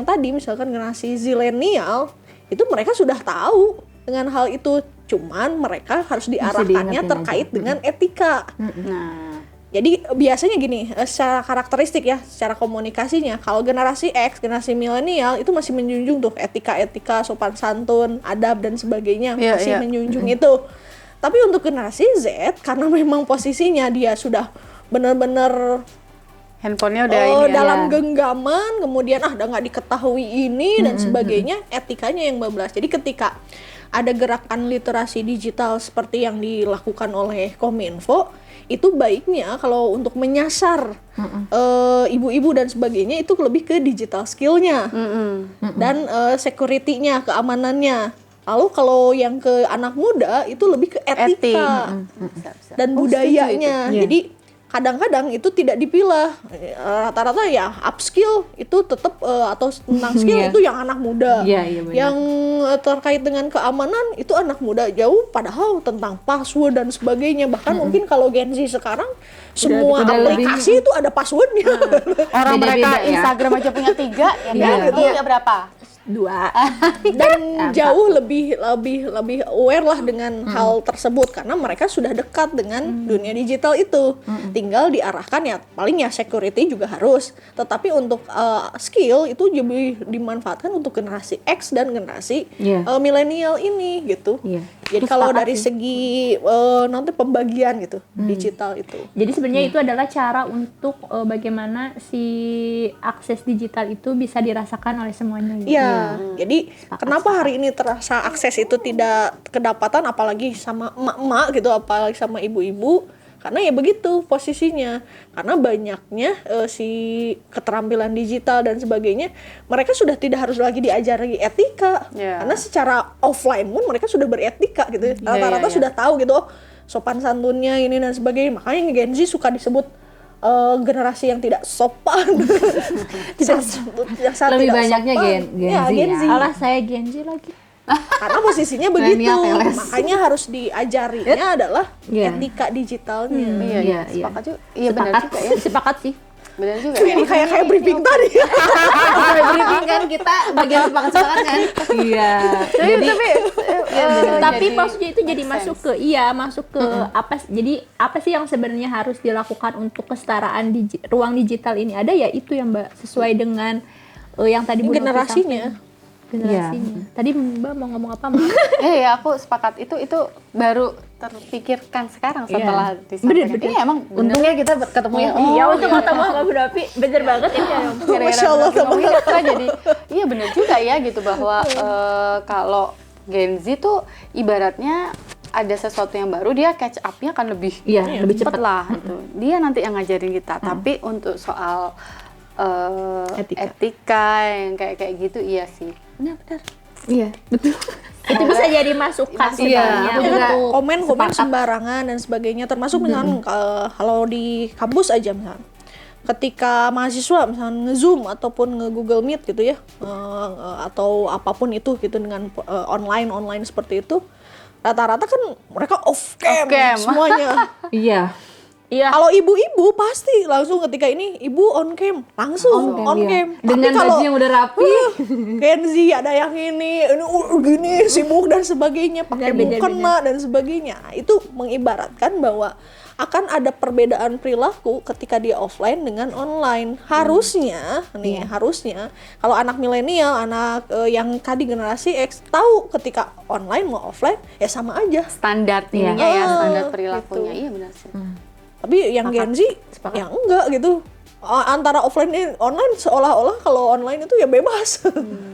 tadi misalkan generasi zilenial itu mereka sudah tahu dengan hal itu, cuman mereka harus diarahkannya diingetin terkait aja. dengan etika. Nah, Jadi biasanya gini, secara karakteristik ya, secara komunikasinya, kalau generasi X, generasi milenial itu masih menjunjung tuh etika-etika, sopan santun, adab dan sebagainya, Iya, masih iya. menjunjung itu. Tapi untuk generasi Z, karena memang posisinya dia sudah benar-benar handphonenya udah ini ya. dalam genggaman, kemudian udah nggak diketahui ini dan sebagainya, etikanya yang bablas. Jadi ketika ada gerakan literasi digital seperti yang dilakukan oleh Kominfo, itu baiknya kalau untuk menyasar ibu-ibu dan sebagainya itu lebih ke digital skillnya dan security-nya, keamanannya. Lalu kalau yang ke anak muda itu lebih ke etika Bisa. dan Oh, budayanya. setuju Jadi kadang-kadang itu tidak dipilah. Rata-rata ya upskill itu tetap atau tentang skill itu yang anak muda. Iya, benar. Yang terkait dengan keamanan itu anak muda jauh, padahal tentang password dan sebagainya. Bahkan mungkin kalau Gen Z sekarang semua udah aplikasi itu ada passwordnya. Orang Beda-beda mereka ya. Instagram aja punya 3, ya kan? Itu punya berapa? 2. Dan jauh lebih aware lah dengan hal tersebut karena mereka sudah dekat dengan dunia digital itu. Tinggal diarahkan ya paling ya security juga harus. Tetapi untuk skill itu lebih dimanfaatkan untuk generasi X dan generasi milenial ini gitu. Iya. Jadi kalau dari segi nanti pembagian gitu digital itu. Jadi sebenarnya itu adalah cara untuk bagaimana si akses digital itu bisa dirasakan oleh semuanya. Gitu. Iya, jadi kenapa hari ini terasa akses itu tidak kedapatan apalagi sama emak-emak gitu, apalagi sama ibu-ibu? Karena ya begitu posisinya. Karena banyaknya si keterampilan digital dan sebagainya, mereka sudah tidak harus lagi diajari etika. Karena secara offline pun mereka sudah beretika gitu. Rata-rata sudah tahu gitu, oh, sopan santunnya ini dan sebagainya. Makanya Gen Z suka disebut generasi yang tidak sopan. Lebih banyaknya Gen Z Gen Z. Alah saya Gen Z lagi. Karena posisinya begitu, Millennial teles. makanya harus diajarinya adalah etika digitalnya. Iya, sepakat juga. Iya benar juga ya. Sepakat sih. Benar juga. Ini kayak briefing tadi. briefing kan kita bagian sepakat-sepakat kan. Iya. Tapi maksudnya itu jadi masuk ke masuk ke apa sih yang sebenarnya harus dilakukan untuk kesetaraan ruang digital ini ada ya itu yang Mbak sesuai dengan yang tadi Bu Novi Generasinya. sampaikan. Generasinya. Tadi Mbak mau ngomong apa Mbak? Ya aku sepakat itu baru terpikirkan sekarang setelah disampaikan. Bener. Iya emang Untungnya kita ketemu ya. Iya untuk ketemu sama Bu Novi bener banget ini. Masya Allah, ngomongin aku jadi iya benar juga ya gitu bahwa kalau Gen Z tuh ibaratnya ada sesuatu yang baru dia catch up-nya kan lebih lebih cepet cepat lah itu. Dia nanti yang ngajarin kita. Tapi untuk soal etika yang kayak gitu iya sih. Benar. Iya, betul. Itu bisa jadi masukan sebenarnya. aku juga Komen sembarangan dan sebagainya, termasuk misalnya kalau di kampus aja misalnya. Ketika mahasiswa misalnya nge-Zoom ataupun nge-Google Meet gitu ya, atau apapun itu gitu dengan online seperti itu, rata-rata kan mereka off cam. Semuanya. Iya. Kalau ibu-ibu pasti langsung ketika ini ibu on cam, langsung on cam. Dengan Tapi kalau baju yang udah rapi. Gen Z ada yang ini gini sibuk dan sebagainya, pakai mukena dan sebagainya. Itu mengibaratkan bahwa akan ada perbedaan perilaku ketika dia offline dengan online. Harusnya harusnya kalau anak milenial, anak yang tadi generasi X tahu ketika online mau offline ya sama aja. Standar ininya ya, standar perilakunya. Iya benar sih. Tapi yang Gen Z ya enggak gitu. Antara offline dan online seolah-olah kalau online itu ya bebas.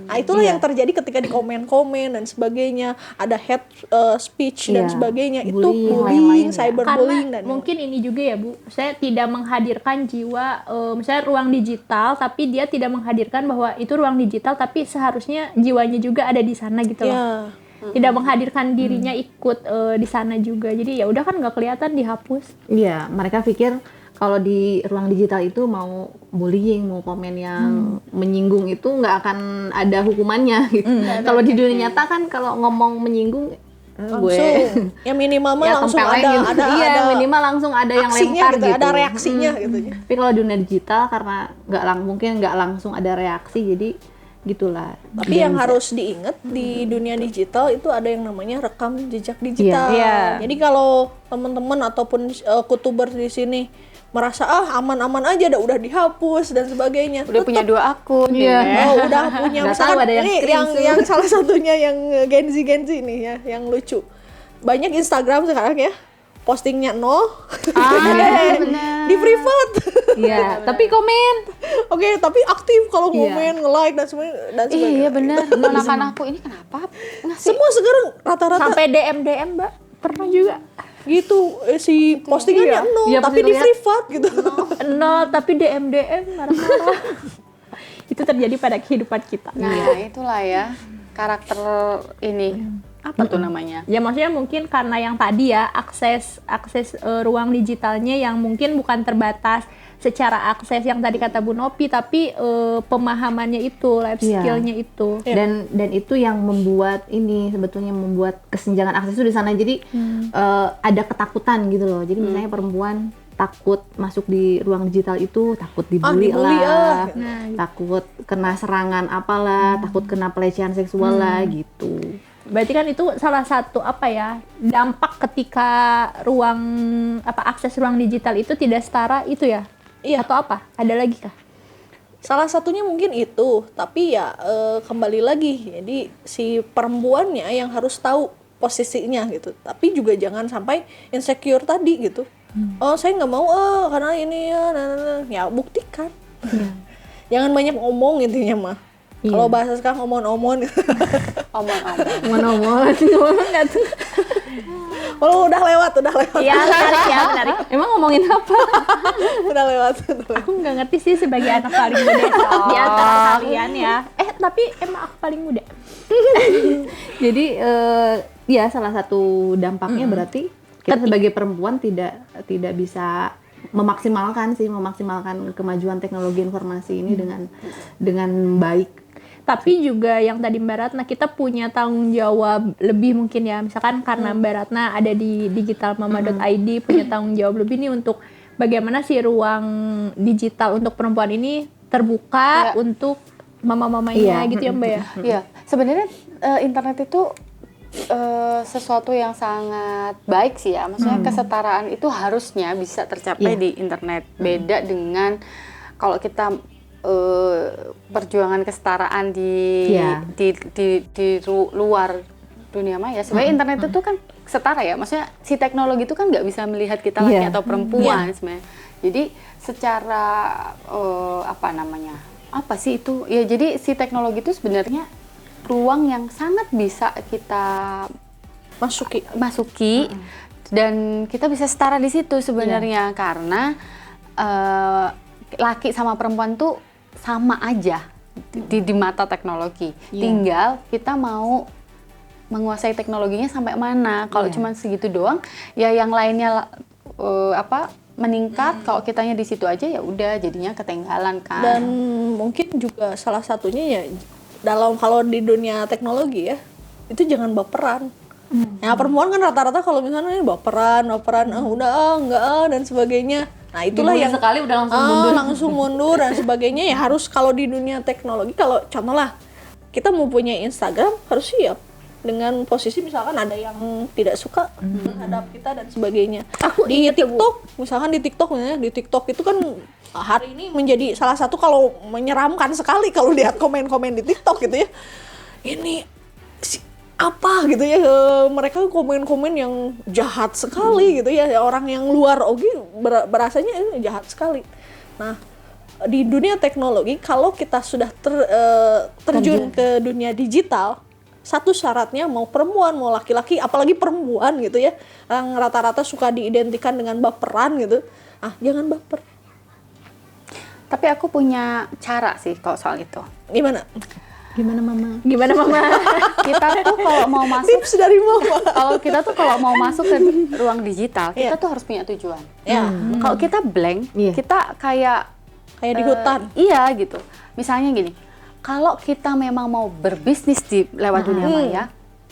Nah itulah yang terjadi ketika di komen-komen dan sebagainya, ada hate speech dan sebagainya. Itu bullying, cyberbullying dan mungkin ini juga ya Bu, saya tidak menghadirkan jiwa misalnya ruang digital tapi dia tidak menghadirkan bahwa itu ruang digital tapi seharusnya jiwanya juga ada di sana gitu loh. Tidak menghadirkan dirinya ikut di sana juga. Jadi ya udah kan nggak kelihatan dihapus. Iya, mereka pikir kalau di ruang digital itu mau bullying, mau komen yang menyinggung itu nggak akan ada hukumannya gitu. Kalau di dunia nyata kan kalau ngomong menyinggung langsung ya minimal ya langsung tempeleng gitu. ada minimal langsung ada yang aksinya lempar gitu, gitu. ada reaksinya gitu. Tapi kalau dunia digital karena mungkin nggak langsung ada reaksi jadi gitulah. Tapi yang harus diingat di dunia digital itu ada yang namanya rekam jejak digital. Jadi kalau teman-teman ataupun kutuber di sini merasa aman-aman aja udah dihapus dan sebagainya. Udah punya 2 akun. Udah punya Nggak misalkan tahu ada yang yang salah satunya yang Gen Z nih ya, yang lucu. Banyak Instagram sekarang ya. Postingnya 0, di privat. Iya, tapi komen. Oke, tapi aktif kalau komen, nge-like dan sebagainya. Iya benar. Anak-anakku ini kenapa ngasih Semua sekarang rata-rata Sampai DM Mbak pernah juga. gitu si postingannya Iya, tapi pasti di lihat. privat gitu. Nol tapi DM marah-marah. Itu terjadi pada kehidupan kita. Nah, itulah ya karakter ini apa tuh namanya? Ya maksudnya mungkin karena yang tadi ya akses ruang digitalnya yang mungkin bukan terbatas secara akses yang tadi kata Bu Nopi, tapi pemahamannya itu, life Iya. skillnya itu. Dan itu yang membuat ini sebetulnya membuat kesenjangan akses itu di sana. Jadi ada ketakutan gitu loh. Jadi misalnya perempuan takut masuk di ruang digital itu, takut dibully dibully, lah, Nah, takut kena serangan apalah, takut kena pelecehan seksual lah gitu. Berarti kan itu salah satu apa ya dampak ketika akses ruang digital itu tidak setara itu ya? Iya. Atau apa? Ada lagi kah? Salah satunya mungkin itu, tapi ya kembali lagi, jadi si perempuannya yang harus tahu posisinya gitu, tapi juga jangan sampai insecure tadi gitu. Oh saya nggak mau karena ini ya buktikan. Jangan banyak ngomong intinya mah. Kalau bahasa sekarang omong-omong. Ngomong-ngomong nggak tuh? Kalau udah lewat. Iya, menarik. Emang ngomongin apa? Udah lewat. Aku nggak ngerti sih sebagai anak paling muda di antara kalian ya. Tapi emang aku paling muda. Jadi ya salah satu dampaknya berarti kita sebagai perempuan tidak bisa memaksimalkan kemajuan teknologi informasi ini dengan baik. Tapi juga yang tadi Mbak Ratna, kita punya tanggung jawab lebih mungkin ya. Misalkan karena Mbak Ratna ada di digitalmama.id, punya tanggung jawab lebih nih untuk bagaimana sih ruang digital untuk perempuan ini terbuka untuk mama-mamanya gitu ya Mbak ya. Iya, sebenarnya internet itu sesuatu yang sangat baik sih ya. Maksudnya kesetaraan itu harrusnya bisa tercapai di internet. Beda dengan kalau kita perjuangan kesetaraan di luar dunia maya. Sebenarnya internet itu kan setara ya. Maksudnya si teknologi itu kan nggak bisa melihat kita laki atau perempuan sebenarnya. Jadi secara apa sih itu? Ya jadi si teknologi itu sebenarnya ruang yang sangat bisa kita masuki dan kita bisa setara di situ sebenarnya karena laki sama perempuan tuh sama aja di mata teknologi. Tinggal kita mau menguasai teknologinya sampai mana. Kalau cuma segitu doang, ya yang lainnya meningkat. Kalau kitanya di situ aja ya udah jadinya ketinggalan kan. Dan mungkin juga salah satunya ya kalau di dunia teknologi ya itu jangan baperan. Ya perempuan kan rata-rata kalau misalnya baperan enggak dan sebagainya. Nah itulah yang sekali udah langsung mundur dan sebagainya. Ya harus kalau di dunia teknologi, kalau contoh lah kita mau punya Instagram harus siap dengan posisi misalkan ada yang tidak suka terhadap kita dan sebagainya. Di TikTok misalkan di TikTok itu kan hari ini menjadi salah satu kalau menyeramkan sekali kalau lihat komen-komen di TikTok gitu ya. Ini apa gitu ya, mereka komen-komen yang jahat sekali gitu ya, orang yang luar berasanya ini jahat sekali. Nah di dunia teknologi kalau kita sudah terjun ke dunia digital, satu syaratnya mau perempuan mau laki-laki, apalagi perempuan gitu ya, yang rata-rata suka diidentikan dengan baperan gitu, jangan baper. Tapi aku punya cara sih kalau soal itu. Gimana mama? Kita tuh kalau mau masuk Tips dari mama. kalau mau masuk ke ruang digital, kita tuh harus punya tujuan. Kalau kita blank, kita kayak di hutan. Iya gitu. Misalnya gini, kalau kita memang mau berbisnis lewat dunia maya,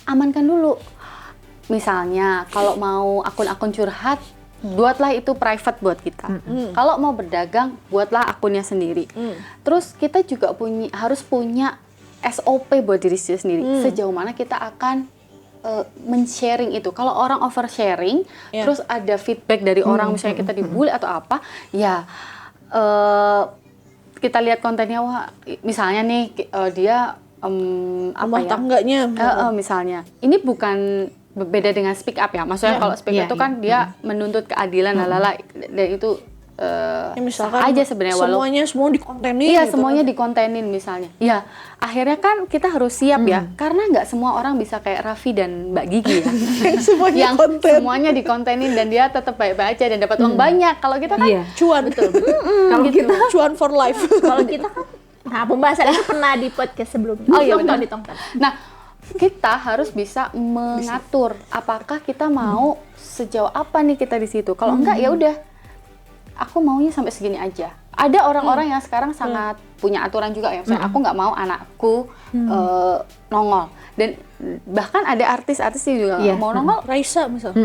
amankan dulu. Misalnya kalau mau akun-akun curhat, buatlah itu private buat kita. Kalau mau berdagang, buatlah akunnya sendiri. Terus kita juga harus punya SOP buat diri sendiri. Sejauh mana kita akan men-sharing itu. Kalau orang oversharing, terus ada feedback dari orang, misalnya kita dibully atau apa, ya kita lihat kontennya, wah misalnya nih dia rumah tangganya misalnya. Ini bukan beda dengan speak up ya. Maksudnya kalau speak up itu kan dia menuntut keadilan dan itu misalkan aja sebenarnya semua dikontenin. Iya, gitu semuanya dikontenin misalnya. Ya, akhirnya kan kita harus siap ya, karena nggak semua orang bisa kayak Raffi dan Mbak Gigi ya. yang semuanya dikontenin dan dia tetap baik-baik aja dan dapat uang banyak. Kalau kita kan cuan. Betul. Kalau kita cuan for life. Kalau kita kan, pembahasan itu pernah di podcast sebelumnya. Oh iya, ditonton. Nah, kita harus bisa mengatur apakah kita mau sejauh apa nih kita di situ. Kalau enggak ya udah, aku maunya sampai segini aja. Ada orang-orang yang sekarang sangat punya aturan juga ya. Misalnya aku nggak mau anakku nongol. Dan bahkan ada artis-artis yang juga nggak mau nongol. Raisa misal.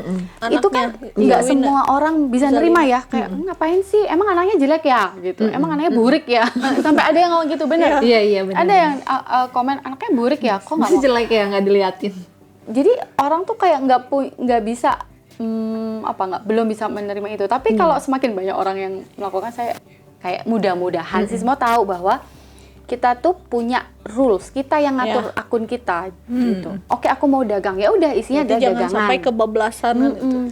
Itu kan nggak semua orang bisa nerima ya. Kayak ngapain sih? Emang anaknya jelek ya? Gitu. Emang anaknya burik ya? Sampai ada yang ngomong gitu, bener. Iya benar. Ada yang komen anaknya burik ya? Kok nggak mau? jelek ya, nggak diliatin. Jadi orang tuh kayak nggak bisa belum bisa menerima itu. Tapi kalau semakin banyak orang yang melakukan, saya kayak mudah-mudahan sih semua tahu bahwa kita tuh punya rules, kita yang ngatur akun kita gitu. Oke, aku mau dagang, ya udah isinya Jadi jangan dagangan. sampai kebablasan.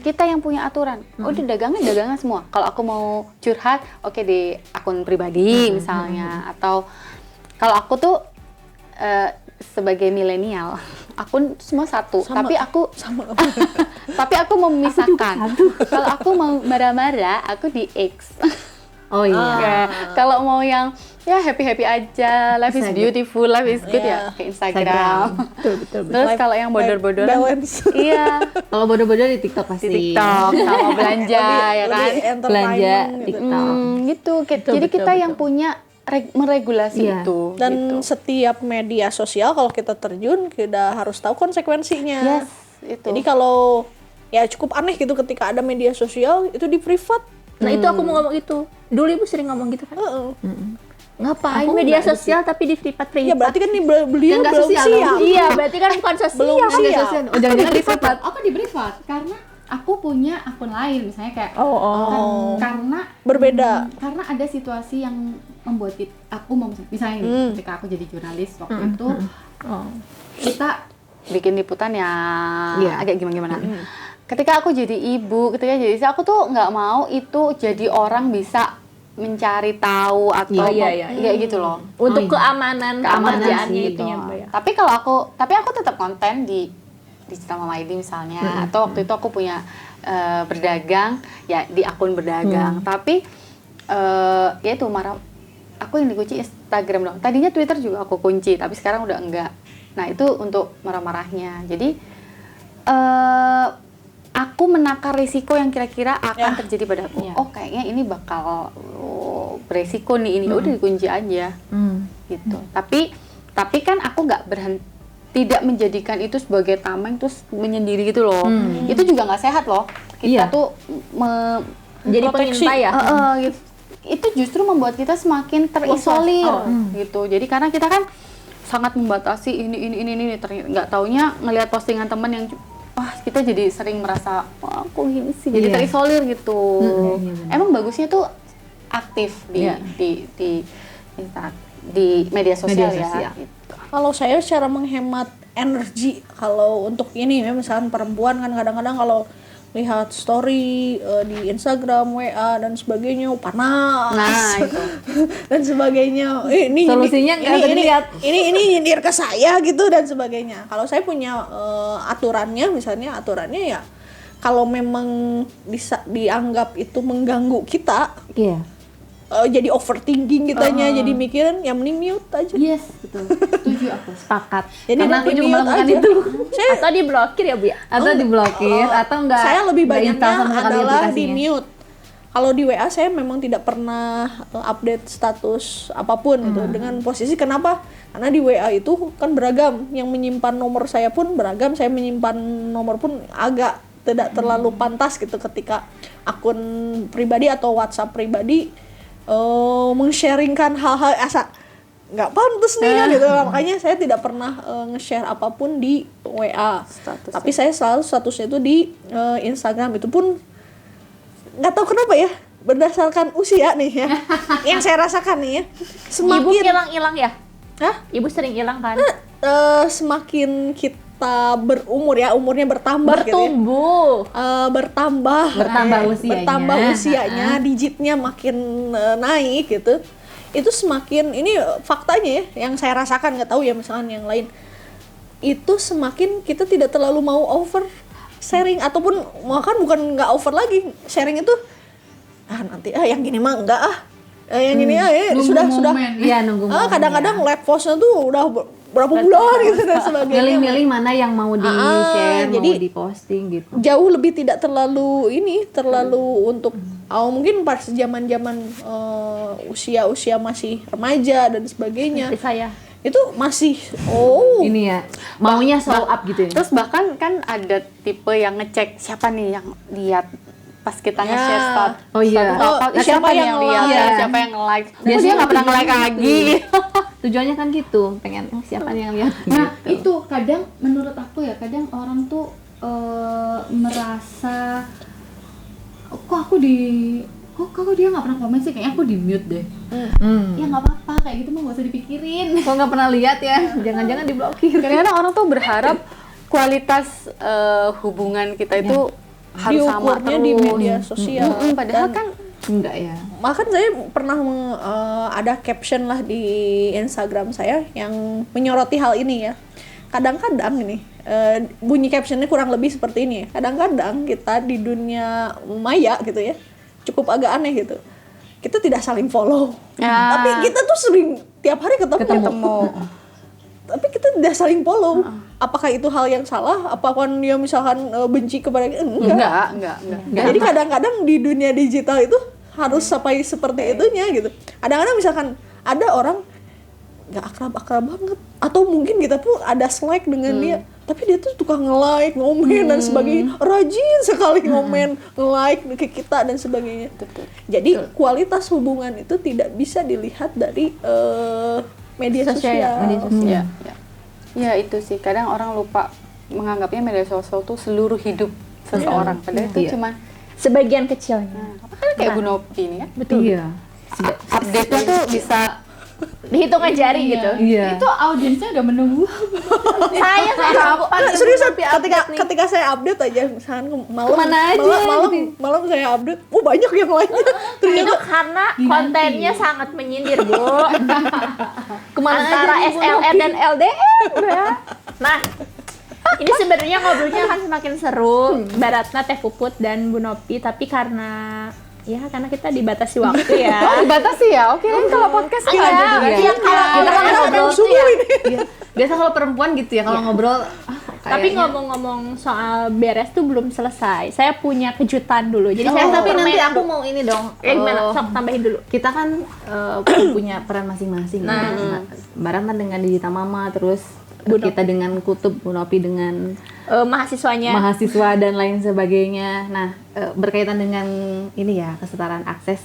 Kita yang punya aturan. Udah dagangan semua. Kalau aku mau curhat, oke di akun pribadi misalnya. Atau kalau aku tuh sebagai milenial, akun semua satu. Tapi aku tapi aku memisahkan. Kalau aku mau marah-marah, aku di X. Oh iya. Kalau mau yang ya happy aja, life is beautiful, life is good ya ke Instagram. Betul. Terus kalau yang bodor-bodor, iya Kalau bodoh-bodoh di TikTok pasti. di TikTok sama belanja ya kan. Belanja TikTok. Gitu. Jadi kita yang punya meregulasi Iya. itu. Dan gitu. setiap media sosial kalau kita terjun, kita harus tahu konsekuensinya. Yes, itu. Jadi kalau ya cukup aneh gitu ketika ada media sosial itu di privat. Nah itu aku mau ngomong itu. Dulu ibu sering ngomong gitu kan. Ngapain Aku media nggak sosial tapi di privat. Ya berarti kan beliau nggak belum sosial siap. Iya, berarti kan bukan sosial. Belum siap. Oh, jangan di privat. Aku di privat karena aku punya akun lain misalnya kayak karena Berbeda. karena ada situasi yang membuat aku mau misalnya nih, ketika aku jadi jurnalis waktu itu kita bikin liputan yang agak gimana ketika aku jadi ibu, ketika jadi istri, aku tuh nggak mau itu jadi orang bisa mencari tahu atau kayak gitu loh. Untuk keamanan pekerjaannya sih, itu gitu. ya Mbak ya. Tapi aku tetap konten di Digital Mama ID misalnya, atau waktu itu aku punya berdagang ya di akun berdagang. Tapi ya itu aku yang dikunci Instagram dong. Tadinya Twitter juga aku kunci, tapi sekarang udah enggak. Nah itu untuk marah-marahnya. Jadi aku menakar risiko yang kira-kira akan terjadi padaku. Oh kayaknya ini bakal beresiko nih ini. Udah dikunci aja gitu. Tapi kan aku nggak tidak menjadikan itu sebagai tameng terus menyendiri gitu loh. Itu juga nggak sehat loh. Kita tuh Jadi pengintai ya. gitu. Itu justru membuat kita semakin terisolir gitu. Jadi karena kita kan sangat membatasi ini nggak taunya ngelihat postingan teman yang kita jadi sering merasa kok gini sih, jadi terisolir gitu. Emang bagusnya tuh aktif di media sosial ya. Gitu. Kalau saya secara menghemat energi, kalau untuk ini ya misalkan perempuan kan kadang-kadang kalau lihat story di Instagram, WA dan sebagainya panas. Nah, itu. Dan sebagainya. Ini Solusinya nggak terlihat. Ini nyindir ke saya gitu dan sebagainya. Kalau saya punya aturannya ya kalau memang dianggap itu mengganggu kita, jadi overthinking kitanya, jadi mikirin ya mending mute aja. Yes, betul. Setuju aku. Sepakat. Jadi Karena aku nanti juga mute melakukan aja. itu. Atau diblokir ya Bu ya? Atau diblokir atau enggak. Saya lebih nggak banyaknya install sama sekali adalah di aplikasinya. mute. Kalau di WA saya memang tidak pernah update status apapun gitu dengan posisi kenapa? Karena di WA itu kan beragam, yang menyimpan nomor saya pun beragam, saya menyimpan nomor pun agak tidak terlalu pantas gitu ketika akun pribadi atau WhatsApp pribadi meng-sharingkan hal-hal asa nggak pantas nih kan gitu. Makanya saya tidak pernah nge-share apapun di WA. Tapi saya selalu statusnya itu di Instagram. Itu pun nggak tahu kenapa ya, berdasarkan usia nih ya. Yang saya rasakan nih ya, Ibu hilang-hilang ya? Hah? Ibu sering hilang kan? Semakin kita berumur ya, umurnya bertambah gitu ya. Bertumbuh. Bertambah usianya, digitnya makin naik gitu. Itu semakin, ini faktanya ya, yang saya rasakan, nggak tahu ya misalkan yang lain, itu semakin kita tidak terlalu mau over sharing, ataupun bahkan bukan nggak over lagi sharing itu, nanti yang gini mah enggak yang gini sudah Iya, nunggu momen. kadang-kadang live postnya tuh udah berapa bulan gitu dan sebagainya. Milih-milih mana yang mau di-share, mau jadi di-posting gitu. jauh lebih tidak terlalu untuk mungkin pas zaman-zaman usia-usia masih remaja dan sebagainya. Seperti saya. Itu masih Ini ya, maunya show up gitu ya. Terus bahkan kan ada tipe yang ngecek siapa nih yang lihat pas kita Ya. nge-share status. Oh iya. Siapa yang lihat, Iya. siapa yang like. Biasanya Dia nggak pernah tujuannya like lagi. Tujuannya kan gitu, pengen siapa nih yang lihat Nah, gitu. itu kadang menurut aku ya, kadang orang tuh merasa kok dia nggak pernah komen sih, kayaknya aku di mute deh. Ya nggak apa-apa, kayak gitu mah nggak usah dipikirin. Kok nggak pernah lihat ya, jangan-jangan diblokir. Kadang-kadang orang tuh berharap kualitas hubungan kita itu harus sama diukurnya terus. di media sosial. Padahal Dan kan Enggak ya. bahkan saya pernah ada caption lah di Instagram saya yang menyoroti hal ini ya. Kadang-kadang ini bunyi captionnya kurang lebih seperti ini ya. Kadang-kadang kita di dunia maya gitu ya, cukup agak aneh gitu. Kita tidak saling follow, tapi kita tuh sering tiap hari ketemu. Tapi kita tidak saling follow. Apakah itu hal yang salah? Apakah dia misalkan benci kepada kita? Enggak. Jadi kadang-kadang di dunia digital itu harus sampai seperti itunya gitu. Kadang-kadang misalkan ada orang nggak akrab banget, atau mungkin kita pun ada like dengan dia, tapi dia tuh tukang nge-like, ngomen dan sebagainya, rajin sekali ngomen, nge-like ke kita dan sebagainya. Jadi kualitas hubungan itu tidak bisa dilihat dari media sosial. ya itu sih. Kadang orang lupa menganggapnya media sosial tuh seluruh hidup seseorang. Padahal itu cuman Sebagian kecilnya. kan kayak Bu Nopi ini kan. Betul. Iya. Update-nya tuh bisa Dihitung jari gitu. Iya. Itu audiensnya udah menunggu. Saya kapan Seriusan, ketika saya update aja, misalkan malam, Kemana aja? malam saya update, banyak yang lainnya. itu karena kontennya sangat menyindir, Bu. Kemana Antara aja nih, Bu SLR Nopi? dan LDR, ya. Nah, ini sebenarnya ngobrolnya akan semakin seru. Baratna, Teh Puput, dan Bu Nopi, tapi karena kita dibatasi waktu ya. Oh, dibatasi ya? Oke, kan kalau podcast nggak ada juga. Iya, kalau Kita kan ngobrol tuh ya. ini. Biasa kalau perempuan gitu ya, kalau ngobrol Tapi ngomong-ngomong soal beres tuh belum selesai. Saya punya kejutan dulu. Jadi saya tapi nanti permen aku dulu. mau ini dong. Gimana? Sok tambahin dulu. Kita kan punya peran masing-masing. Nah, Baratna dengan Digital Mama, terus kita dengan Kutub, Bu Nopi dengan Mahasiswanya. mahasiswa dan lain sebagainya. Nah, berkaitan dengan ini ya, kesetaraan akses.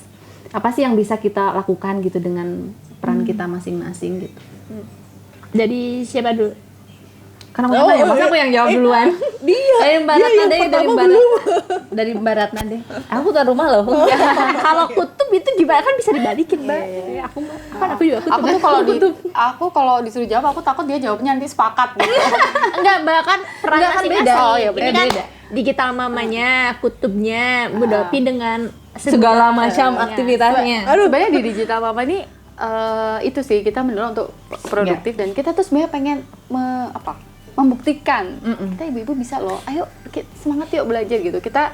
Apa sih yang bisa kita lakukan gitu dengan peran kita masing-masing gitu? Jadi siapa dulu? Karena aku tanya, masa aku yang jawab duluan? Dia Dari Baratna yang deh, pertama dari Baratna deh. Aku tuan rumah loh. Kalau Kutub itu gimana, kan bisa dibalikin, Mbak. Aku kalau disuruh jawab, aku takut dia jawabnya nanti sepakat gitu. Enggak, Mbak, kan peran Enggak, kan masing-masing. beda. Oh, iya, Ini kan beda. digital mamanya, Kutubnya, Bu Nopi dengan Segala macam aktivitasnya. Aduh, sebenarnya di digital mama ini itu sih kita mendorong untuk produktif dan kita tuh sebenarnya pengen membuktikan kita ibu-ibu bisa loh. Ayo semangat yuk belajar gitu. Kita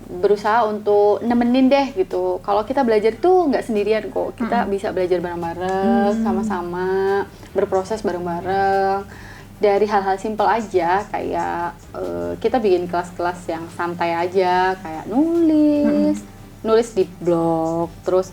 berusaha untuk nemenin deh gitu. Kalau kita belajar tuh nggak sendirian kok. Kita bisa belajar bareng-bareng, sama-sama, berproses bareng-bareng. Dari hal-hal simpel aja kayak kita bikin kelas-kelas yang santai aja, kayak nulis di blog, terus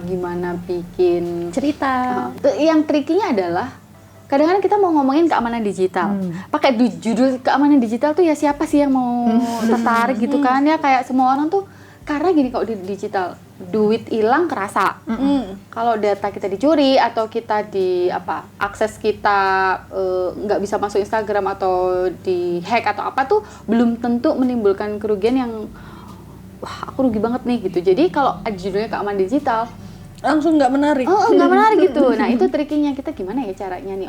gimana bikin cerita. Yang trikinya adalah kadang-kadang kita mau ngomongin keamanan digital, pakai judul keamanan digital tuh ya siapa sih yang mau tertarik gitu kan ya, kayak semua orang tuh karena gini, kalau di digital duit hilang kerasa. Kalau data kita dicuri atau kita akses kita nggak bisa masuk Instagram atau di hack atau apa tuh belum tentu menimbulkan kerugian yang wah aku rugi banget nih gitu. Jadi kalau judulnya keamanan digital langsung nggak menarik. nggak menarik gitu. Nah itu triknya, kita gimana ya caranya nih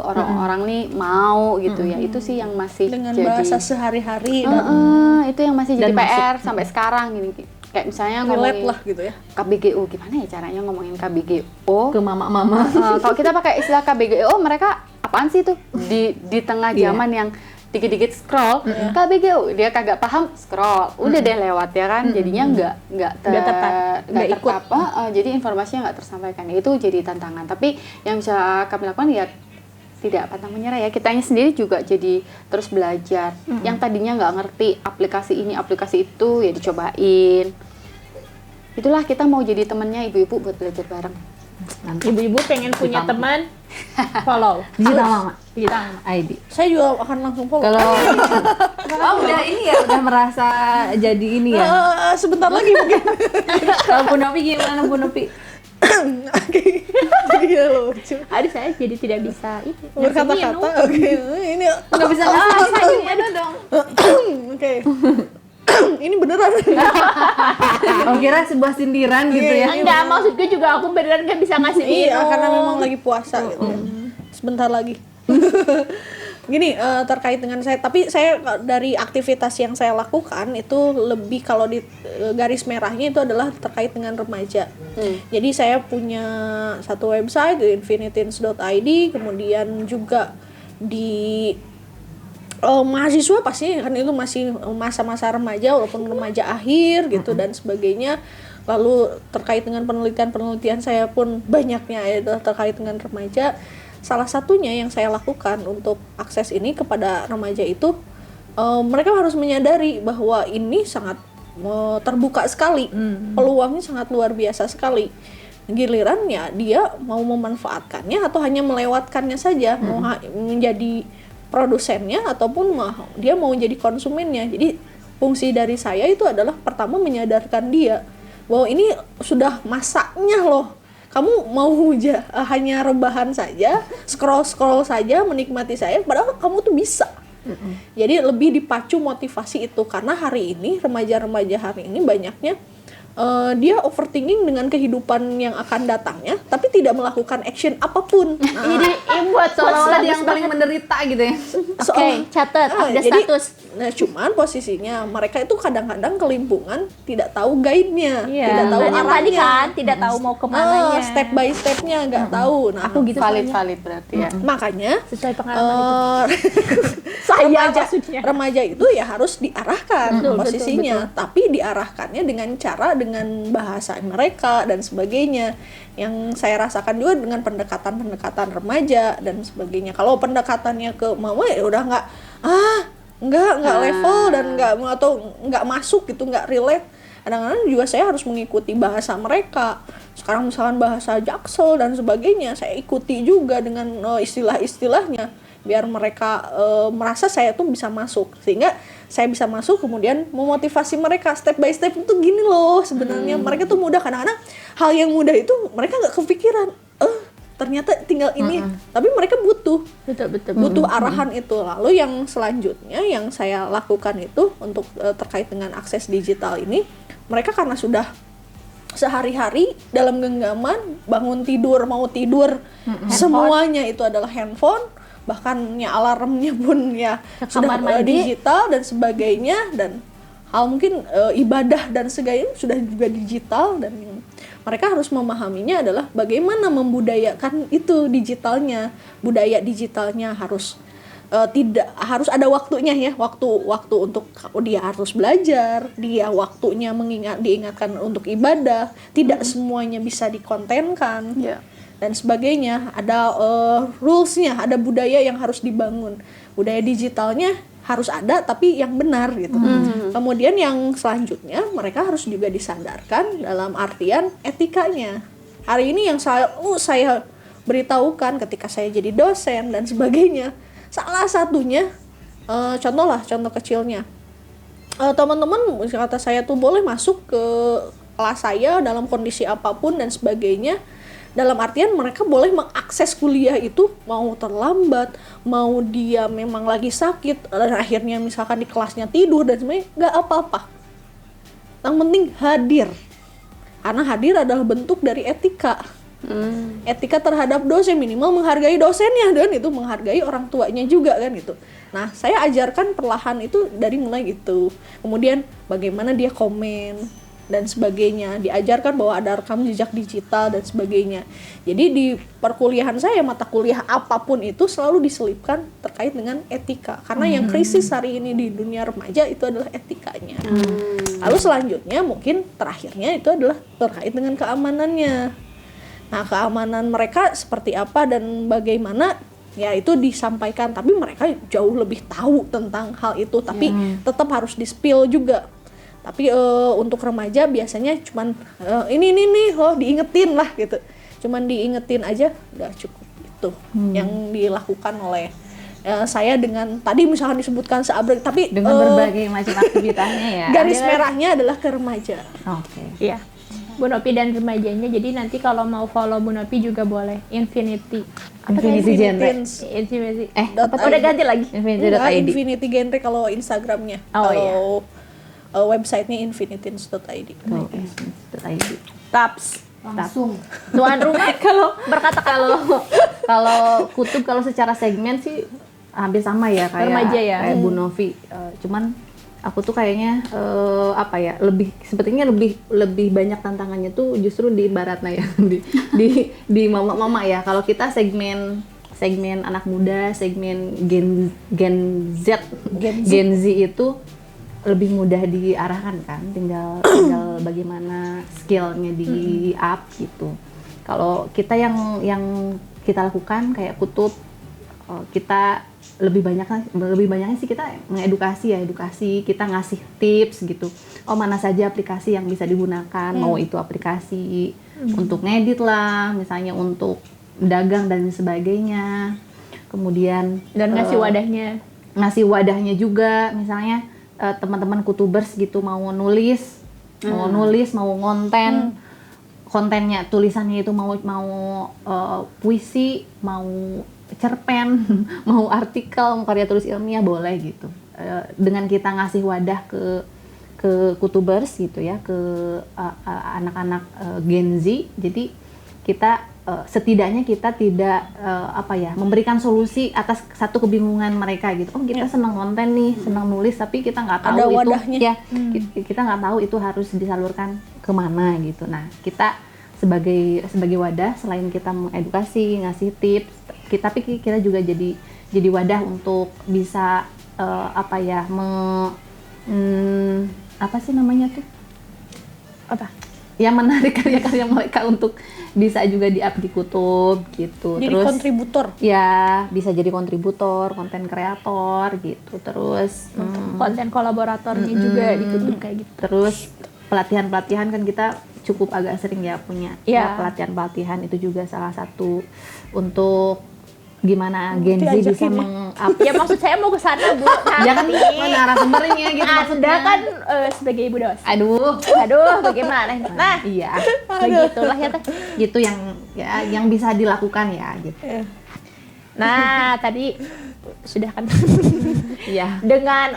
orang-orang nih mau gitu ya. Itu sih yang masih Dengan jadi bahasa sehari-hari itu yang masih jadi Dan PR sampai sekarang gini. Kayak misalnya relate ngomongin lah gitu ya. KBGO, gimana ya caranya ngomongin KBGO Ke mama-mama. kalau kita pakai istilah KBGO, mereka apaan sih tuh di tengah zaman yang dikit-dikit scroll, KBGO dia kagak paham, scroll udah deh lewat ya kan, jadinya nggak ikut jadi informasinya nggak tersampaikan. Itu jadi tantangan, tapi yang bisa kami lakukan ya tidak pantang menyerah ya. Kitanya sendiri juga jadi terus belajar. Yang tadinya nggak ngerti aplikasi ini, aplikasi itu, ya dicobain. Itulah kita mau jadi temennya ibu-ibu buat belajar bareng. Ibu-ibu pengen punya teman, follow. Digital Mama Digital ID. Saya juga akan langsung follow. Kalau udah ini ya, udah merasa jadi ini ya. Sebentar lagi mungkin. Kalau Bu Nopi gimana Bu Nopi? Oke. Jadi lucu. Aduh, saya jadi tidak bisa ini. Berkata-kata. Oke. Ini Nggak bisa ngasih ada dong. oke. Ini beneran. Oh, kira sebuah sindiran gitu ya. Enggak, maksudku juga aku beneran gak bisa ngasih minum. Iya, karena memang lagi puasa gitu. Sebentar lagi. Gini, terkait dengan saya, tapi saya dari aktivitas yang saya lakukan itu lebih kalau di garis merahnya itu adalah terkait dengan remaja. Jadi saya punya satu website, infiniteens.id, kemudian juga di mahasiswa pasti kan itu masih masa-masa remaja, walaupun remaja akhir gitu dan sebagainya. Lalu terkait dengan penelitian saya pun banyaknya adalah terkait dengan remaja. Salah satunya yang saya lakukan untuk akses ini kepada remaja itu, mereka harus menyadari bahwa ini sangat terbuka sekali, peluangnya sangat luar biasa sekali. Gilirannya dia mau memanfaatkannya atau hanya melewatkannya saja, mau menjadi produsennya ataupun dia mau jadi konsumennya. Jadi fungsi dari saya itu adalah pertama menyadarkan dia bahwa ini sudah masaknya loh. Kamu mau hanya rebahan saja, scroll saja, menikmati saya, padahal kamu tuh bisa. Jadi lebih dipacu motivasi itu, karena hari ini remaja-remaja hari ini banyaknya dia overthinking dengan kehidupan yang akan datangnya, tapi tidak melakukan action apapun. Jadi buat Seolah-olah dia yang paling menderita gitu ya. Oke, catat, ada jadi, status. Nah, cuman posisinya mereka itu kadang-kadang kelimpungan, tidak tahu guide-nya, Iya. tidak tahu Yang tadi arahnya. kan tidak tahu mau kemananya. Step by step-nya nggak tahu. Nah, Aku gitu Valid soalnya. berarti ya. makanya Sesuai pengalaman itu. saya Saya maksudnya. remaja itu ya harus diarahkan Betul, posisinya, betul. tapi diarahkannya dengan bahasa mereka dan sebagainya. Yang saya rasakan juga dengan pendekatan remaja dan sebagainya. Kalau pendekatannya ke mama ya udah nggak level dan nggak masuk gitu, nggak relate. Kadang-kadang juga saya harus mengikuti bahasa mereka. Sekarang misalkan bahasa Jaksel dan sebagainya, saya ikuti juga dengan istilah-istilahnya biar mereka merasa saya tuh bisa masuk, sehingga saya bisa masuk kemudian memotivasi mereka step by step itu gini loh sebenarnya. Mereka tuh mudah, kadang-kadang hal yang mudah itu mereka nggak kepikiran, ternyata tinggal ini, tapi mereka butuh arahan itu. Lalu yang selanjutnya yang saya lakukan itu untuk terkait dengan akses digital ini, mereka karena sudah sehari-hari dalam genggaman, bangun tidur mau tidur semuanya itu adalah handphone, bahkan alarmnya pun ya sudah digital dan sebagainya, dan hal mungkin ibadah dan sebagainya sudah juga digital, dan mereka harus memahaminya adalah bagaimana membudayakan itu digitalnya. Budaya digitalnya harus tidak harus ada waktunya ya, waktu untuk dia harus belajar, dia waktunya diingatkan untuk ibadah, tidak semuanya bisa dikontenkan. Dan sebagainya, ada rules-nya, ada budaya yang harus dibangun. Budaya digitalnya harus ada tapi yang benar gitu. Kemudian yang selanjutnya mereka harus juga disadarkan dalam artian etikanya. Hari ini yang saya beritahukan ketika saya jadi dosen dan sebagainya, salah satunya contoh kecilnya, teman-teman kata saya tuh boleh masuk ke kelas saya dalam kondisi apapun dan sebagainya. Dalam artian mereka boleh mengakses kuliah itu mau terlambat, mau dia memang lagi sakit, dan akhirnya misalkan di kelasnya tidur dan sebagainya, nggak apa-apa. Yang penting hadir. Karena hadir adalah bentuk dari etika. Etika terhadap dosen, minimal menghargai dosennya, dan itu menghargai orang tuanya juga kan gitu. Nah, saya ajarkan perlahan itu dari mulai gitu. Kemudian bagaimana dia komen dan sebagainya, diajarkan bahwa ada rekam jejak digital dan sebagainya. Jadi di perkuliahan saya, mata kuliah apapun itu selalu diselipkan terkait dengan etika, karena yang krisis hari ini di dunia remaja itu adalah etikanya. Lalu selanjutnya mungkin terakhirnya itu adalah terkait dengan keamanannya. Nah, keamanan mereka seperti apa dan bagaimana ya itu disampaikan, tapi mereka jauh lebih tahu tentang hal itu, tapi tetap harus di-spill juga. Tapi untuk remaja biasanya cuman ini nih diingetin lah gitu, cuman diingetin aja udah cukup. Itu yang dilakukan oleh saya dengan tadi misalkan disebutkan seabrek, tapi Dengan berbagai macam aktivitasnya ya. garis merahnya adalah ke remaja. Oke. Iya. Bu Nopi dan remajanya. Jadi nanti kalau mau follow Bu Nopi juga boleh. Infinity. Infinity Genre. Infinity. Udah ganti lagi. Infinity.id. Infinity Genre kalau Instagramnya. Oh, kalau websitenya infinitins.id. .id. Taps. Langsung. Tuan rumah kalau berkata Kalau kutub kalau secara segmen sih hampir sama ya kayak Remaja ya. kayak Bu Novi. Cuman aku tuh kayaknya sepertinya lebih banyak tantangannya tuh justru di Baratna ya, di mama-mama ya. Kalau kita segmen anak muda, segmen Gen Z itu lebih mudah diarahkan kan, tinggal bagaimana skillnya di up gitu. Kalau kita yang kita lakukan kayak kutub, kita lebih banyaknya sih kita edukasi, kita ngasih tips gitu. Mana saja aplikasi yang bisa digunakan, mau itu aplikasi untuk ngedit lah, misalnya untuk dagang dan sebagainya. Kemudian dan ngasih wadahnya juga, misalnya teman-teman kutubers gitu mau nulis, mau kontennya, tulisannya itu mau puisi, mau cerpen, mau artikel, mau karya tulis ilmiah boleh gitu. Dengan kita ngasih wadah ke kutubers gitu ya, ke anak-anak Gen Z, jadi kita setidaknya kita tidak memberikan solusi atas satu kebingungan mereka gitu. Kita senang konten nih, senang nulis, tapi kita nggak tahu ada itu wadahnya. ya, kita nggak tahu itu harus disalurkan kemana gitu. Nah, kita sebagai wadah, selain kita mengedukasi, ngasih tips, tapi kita juga jadi wadah untuk bisa menarik karya-karya mereka untuk bisa juga di-up di kutub gitu. Jadi terus kontributor. Ya, bisa jadi kontributor, konten kreator gitu. Terus konten kolaboratornya juga di kutub kayak gitu. Terus pelatihan kan kita cukup agak sering ya punya. Ya. Pelatihan itu juga salah satu untuk gimana Gen Z bisa meng-up. Ya maksud saya mau ke sana, Bu. Ya kan narasumbernya gitu maksudnya. Anda kan sebagai ibu dosen. Aduh, bagaimana? Nah, iya. begitulah ya Teh. Gitu yang bisa dilakukan ya gitu. Nah, tadi sudah kan Iya. dengan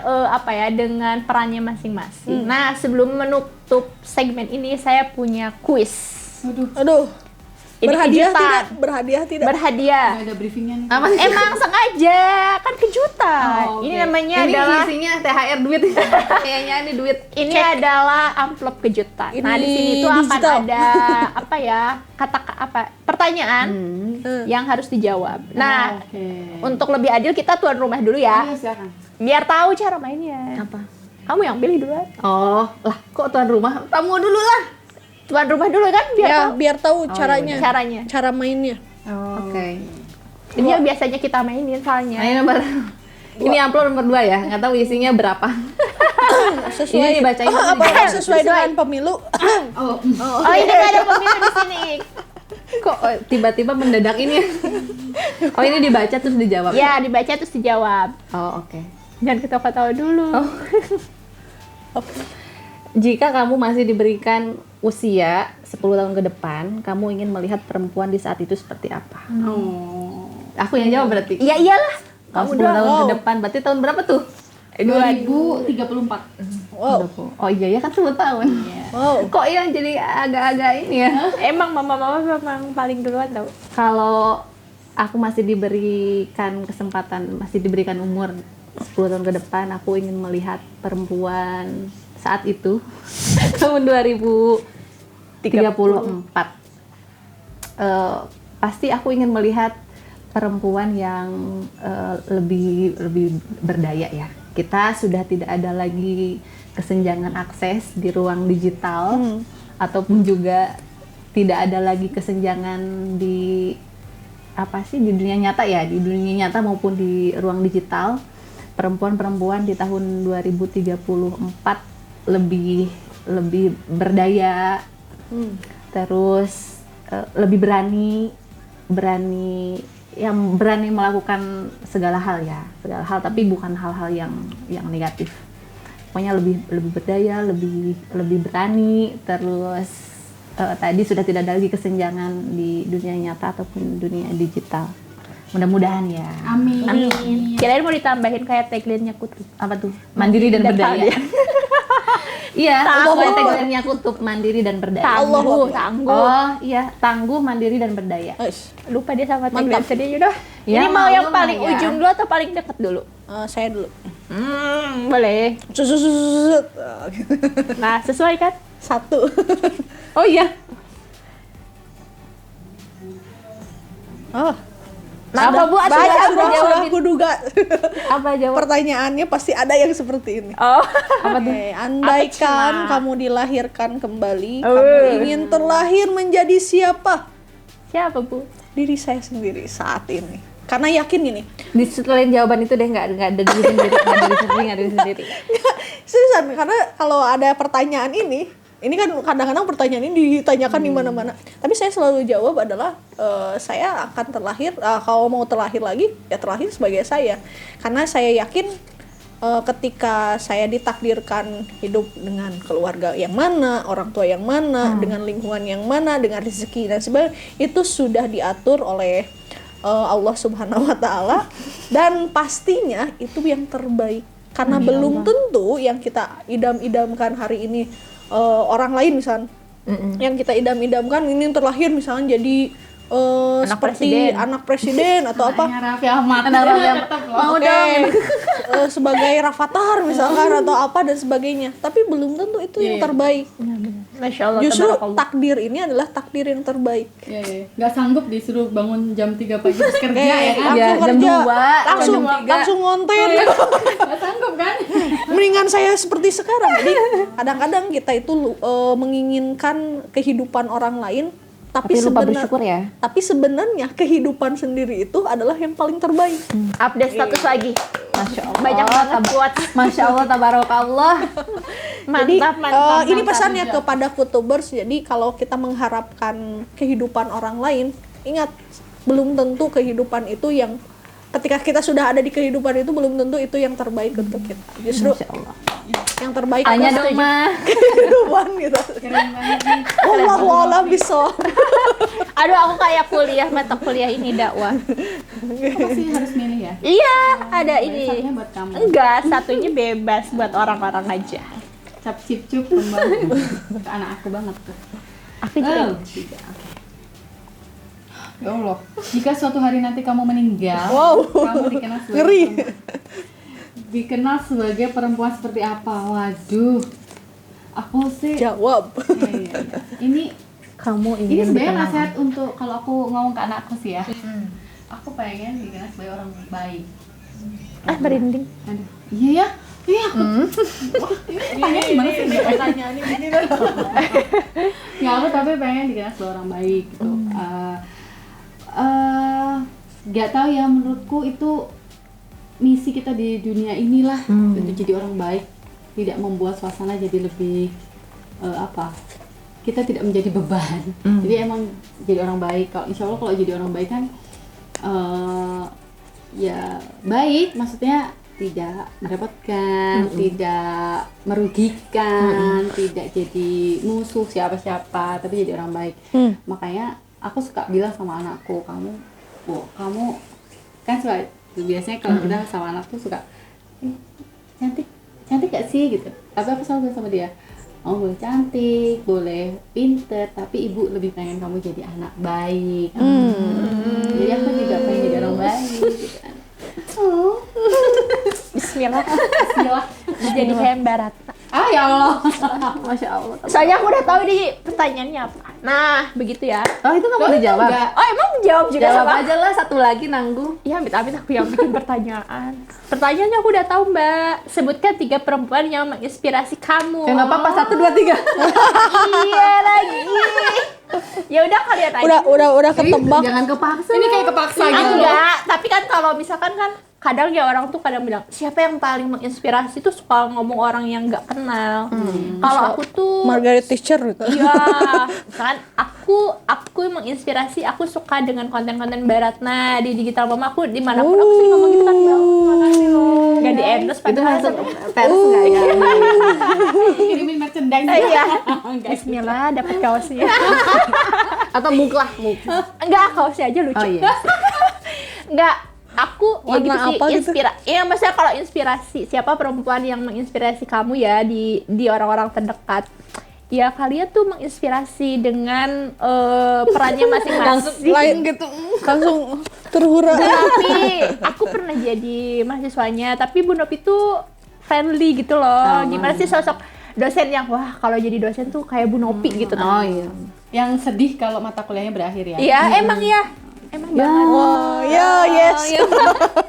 dengan perannya masing-masing. Nah, sebelum menutup segmen ini saya punya kuis. Aduh. Ini Berhadiah kejutan. tidak? Berhadiah tidak? Berhadiah. Nggak ada briefingnya nih. Emang sengaja, kan kejutan. Oh, Ini oke. ini Ini adalah isinya THR duit. Kayaknya ini duit. ini adalah amplop kejutan. Nah, di sini tuh akan digital. ada pertanyaan yang harus dijawab. Nah, Oke. untuk lebih adil kita tuan rumah dulu ya. Ayo silakan. Biar tahu cara mainnya. Apa? Kamu yang pilih duluan. Oh, lah kok tuan rumah? Tamu dulu lah. Tuan rumah dulu kan biar Ya, tahu biar tahu caranya. caranya. Mainnya. Oke. Ini yang biasanya kita mainin soalnya. Ini amplop nomor 2 ya. Nggak tahu isinya berapa. Sesuai Ini dibacain dulu apa nih. sesuai dengan pemilu. Oh, ini nggak ada pemilu di sini. Kok tiba-tiba mendadak ini? Oh, ini dibaca terus dijawab. Ya, dibaca terus dijawab. Oh, oke. Jangan ketawa-ketawa dulu. Jika kamu masih diberikan usia 10 tahun ke depan, kamu ingin melihat perempuan di saat itu seperti apa? Aku yang jawab berarti. Ya iyalah. Kamu 10 tahun ke depan, berarti tahun berapa tuh? 2034. Wow. Oh iya ya kan 10 tahun. Wow. Kok yang jadi agak-agak ini ya? Emang mama-mama memang paling duluan tau. Kalau aku masih diberikan kesempatan, masih diberikan umur 10 tahun ke depan, aku ingin melihat perempuan saat itu tahun 2034. Pasti aku ingin melihat perempuan yang lebih berdaya ya. Kita sudah tidak ada lagi kesenjangan akses di ruang digital, ataupun juga tidak ada lagi kesenjangan di apa sih di dunia nyata ya, di dunia nyata maupun di ruang digital, perempuan-perempuan di tahun 2034 lebih berdaya, terus lebih berani melakukan segala hal, tapi bukan hal-hal yang negatif. Pokoknya lebih berdaya, lebih berani, terus tadi sudah tidak ada lagi kesenjangan di dunia nyata ataupun dunia digital. Mudah-mudahan ya. Amin. Kirain mau ditambahin kayak tagline-nya Kutub. Apa tuh? Mandiri dan berdaya. Iya, sesuai tagline-nya Kutub, mandiri dan berdaya. Tangguh. Oh iya, tangguh, mandiri dan berdaya. Lupa dia sama tagline sendiri udah. Ya, Ini mau yang maklum paling lah ya. ujung dulu atau paling dekat dulu? Saya dulu. Boleh. Nah, sesuai kan? 1. Oh iya. Apa Bu? Sudah aku duga. Apa jawab? Pertanyaannya pasti ada yang seperti ini. Oh. Apa tuh? Oke, andaikan kamu dilahirkan kembali, Oh. kamu ingin terlahir menjadi siapa? Siapa Bu? Diri saya sendiri saat ini. Karena yakin gini, Setelah jawaban itu deh nggak ada diri sendiri. seriusan, karena kalau ada pertanyaan ini kan kadang-kadang pertanyaan ini ditanyakan di mana-mana. Tapi saya selalu jawab adalah saya akan terlahir, kalau mau terlahir lagi, ya terlahir sebagai saya. Karena saya yakin ketika saya ditakdirkan hidup dengan keluarga yang mana, orang tua yang mana, dengan lingkungan yang mana, dengan rezeki dan sebagainya, itu sudah diatur oleh Allah Subhanahu wa Ta'ala, dan pastinya itu yang terbaik. Karena belum tentu yang kita idam-idamkan hari ini orang lain misalnya, yang kita idam-idamkan ini terlahir misalnya jadi seperti anak presiden atau apa, Anaknya Raffi Ahmad. mau dong sebagai Rafathar misalkan atau apa dan sebagainya. Tapi belum tentu itu yang terbaik. Masya Allah. Justru tabarakallah. takdir ini adalah takdir yang terbaik. Iya. Nggak sanggup disuruh bangun jam 3 pagi terus kerja ya kan? Langsung Ya, jam kerja, 2, langsung ngonten. Nggak sanggup kan? Mendingan saya seperti sekarang. Jadi kadang-kadang kita itu menginginkan kehidupan orang lain, tapi lupa bersyukur ya. Tapi sebenarnya kehidupan sendiri itu adalah yang paling terbaik. Update status lagi. Masya Allah. Banyak banget buat. Masya Allah, tabarakallah. Jadi Mantap. ini pesannya kepada Kutubers. Jadi kalau kita mengharapkan kehidupan orang lain, ingat belum tentu kehidupan itu yang ketika kita sudah ada di kehidupan itu belum tentu itu yang terbaik untuk kita. Justru Masya Allah. yang terbaik Tanya adalah dong, Ma. kehidupan gitu. Keren banget nih. Wallahu a'lam bishawab. Aduh, aku kayak kuliah, mata kuliah ini dakwah. Apa sih harus milih ya? Iya, ada ini. Satunya buat kamu. Enggak, satunya bebas buat orang-orang aja. Cap cip cup kembali ke anak aku banget tuh. Aku juga. Tiga. Oke. Ya Allah, jika suatu hari nanti kamu meninggal, kamu dikenal sebagai Ngeri. dikenal sebagai perempuan seperti apa? Waduh, aku sih. Jawab. Iya. Ini Kamu ini ingin sebenarnya dikenal. nasihat untuk kalau aku ngomong ke anakku sih ya. Aku pengen dikenal sebagai orang baik. Merinding. Aduh, iya ya. Iya aku. Wah, ini tanya gimana sih? Pertanyaannya begini kan. Ya aku tapi pengen dikenal sebagai orang baik gitu. Gak tahu ya, menurutku itu misi kita di dunia inilah, untuk jadi orang baik, tidak membuat suasana jadi lebih kita tidak menjadi beban. Jadi emang jadi orang baik. Kalau insya Allah kalau jadi orang baik kan ya baik, maksudnya tidak merepotkan, tidak merugikan, tidak jadi musuh siapa-siapa, tapi jadi orang baik. Makanya aku suka bilang sama anakku, kamu kan suka biasanya kalau kita sama anak tuh suka cantik gak sih gitu. Tapi aku selalu bilang sama dia, kamu boleh cantik, boleh pinter, tapi ibu lebih pengen kamu jadi anak baik. Jadi aku juga pengen jadi orang baik gitu kan. Bismillah. Bismillah. Jadi kayak barat. Ah ya Allah. Masya Allah. Soalnya aku udah tahu di pertanyaannya apa. Nah, begitu ya. Oh itu nggak boleh jawab. Oh, emang jawab juga Jawab sama? aja lah, satu lagi nanggung. Ya, amit-amit aku yang bikin pertanyaan. Pertanyaannya aku udah tahu, Mbak. Sebutkan 3 perempuan yang menginspirasi kamu. Ya nggak apa-apa, 1, 2, 3. Iya lagi. Ya udah kalian aja. Udah ketebak. Jangan kepaksa. Ini kayak kepaksa gitu. Enggak, tapi kan kalau misalkan kan kadang ya orang tuh kadang bilang siapa yang paling menginspirasi tuh suka ngomong orang yang nggak kenal. Kalau aku tuh Margaret Thatcher gitu. iya, misalkan aku menginspirasi, aku suka dengan konten-konten Baratna di Digital Mama, aku dimanapun aku sering ngomong gitu kan, ya makasih loh, nggak di endorse Itu padahal. masuk pers nggak ya? Kirimin merchandise. Iya, Bismillah dapat kaosnya. Atau muklah. Enggak, kaosnya aja lucu. Oh iya. Enggak, aku ya Warna gitu sih apa gitu? Iya, maksudnya kalau inspirasi, siapa perempuan yang menginspirasi kamu ya di orang-orang terdekat? Ya kalian tuh menginspirasi dengan perannya masing-masing. Lain gitu. Langsung terhura. Tapi aku pernah jadi mahasiswanya, tapi Bu Nopi tuh friendly gitu loh. Gimana sih sosok dosen yang wah kalau jadi dosen tuh kayak Bu Nopi gitu. Oh iya. Yang sedih kalau mata kuliahnya berakhir ya. Iya, emang ya. Emang banget. Oh, ya, yes.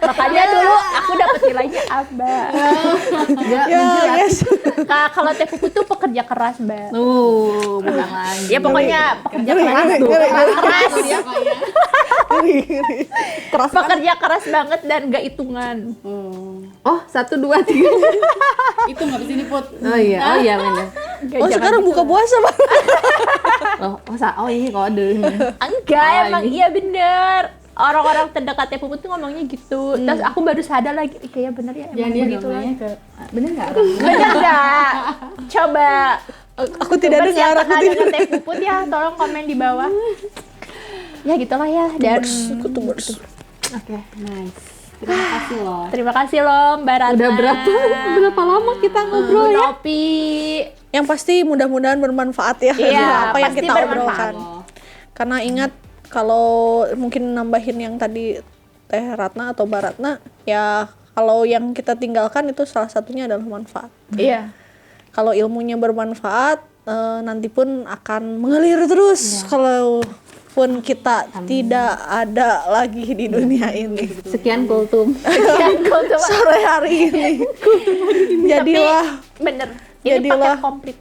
Makanya dulu aku dapat nilainya A, Mbak. Ya, yes. Kalau Tefuku tuh pekerja keras, Mbak. Menang lagi. Ya pokoknya pekerja keras. Keras. Pekerja keras banget dan gak hitungan. Oh, 1, 2, 3. Itu nggak bisa ini Put. Oh iya benar. Nggak, Oh, jangan sekarang gitu. buka puasa, Bang. Oh ini kode. Enggak, emang iya bener. Orang-orang terdekat Tefuku tuh ngomongnya gitu. Terus aku baru sadar lagi, iya bener ya emang Jangan dia begitu dong lah. nanya ke bener nggak orang? Bener nggak? Coba Aku tidak Youtubers yang dengar, aku pernah tidak. denger Tefuput ya, tolong komen di bawah. Ya gitulah ya. Dan Kutubers. Oke. Nice. Terima kasih loh. terima kasih loh Mbak Ratna. Udah berapa lama kita ngobrol ya? Nopi. Yang pasti mudah-mudahan bermanfaat ya Iya, apa yang pasti kita bermanfaat. obrolkan. Karena ingat kalau mungkin nambahin yang tadi Teh Ratna atau Mbak Ratna, ya kalau yang kita tinggalkan itu salah satunya adalah manfaat. Iya. Kalau ilmunya bermanfaat, nanti pun akan mengalir terus. Kalau pun kita tidak ada lagi di dunia ini. Sekian kultum. Sore hari ini, jadilah Tapi bener. Ini Jadilah. paket komplit.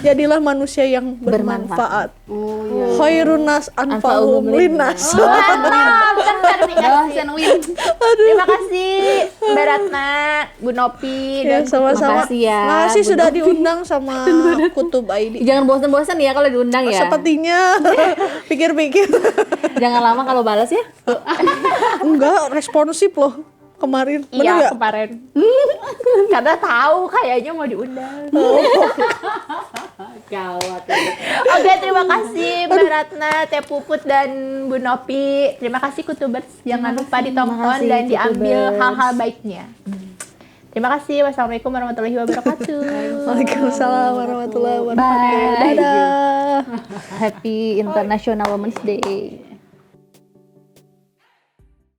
jadilah manusia yang bermanfaat. Oh iya. Khairun nas anfa'uhum linnas. Mantap, kan klarifikasi. Dosen Win. Terima kasih Mbak Ratna, Bu Nopi, Ya, dan sama-sama. Makasih ya, Makasih Bu sudah Nopi. diundang sama Kutub ID. Jangan bosan-bosan ya kalau diundang ya. Sepertinya pikir-pikir Jangan lama kalau balas ya. enggak responsif loh kemarin. Bener iya nggak? kemarin. Karena tahu kayaknya mau diundang. Gawat. Oke, terima kasih Mbak Ratna, Teh Puput, dan Bu Nopi. Terima kasih Kutubers. Jangan lupa ditonton kasih, dan diambil Kutubers. hal-hal baiknya. Terima kasih. Wassalamualaikum warahmatullahi wabarakatuh. Waalaikumsalam warahmatullahi wabarakatuh. Bye. Dadah. Happy International Women's Day.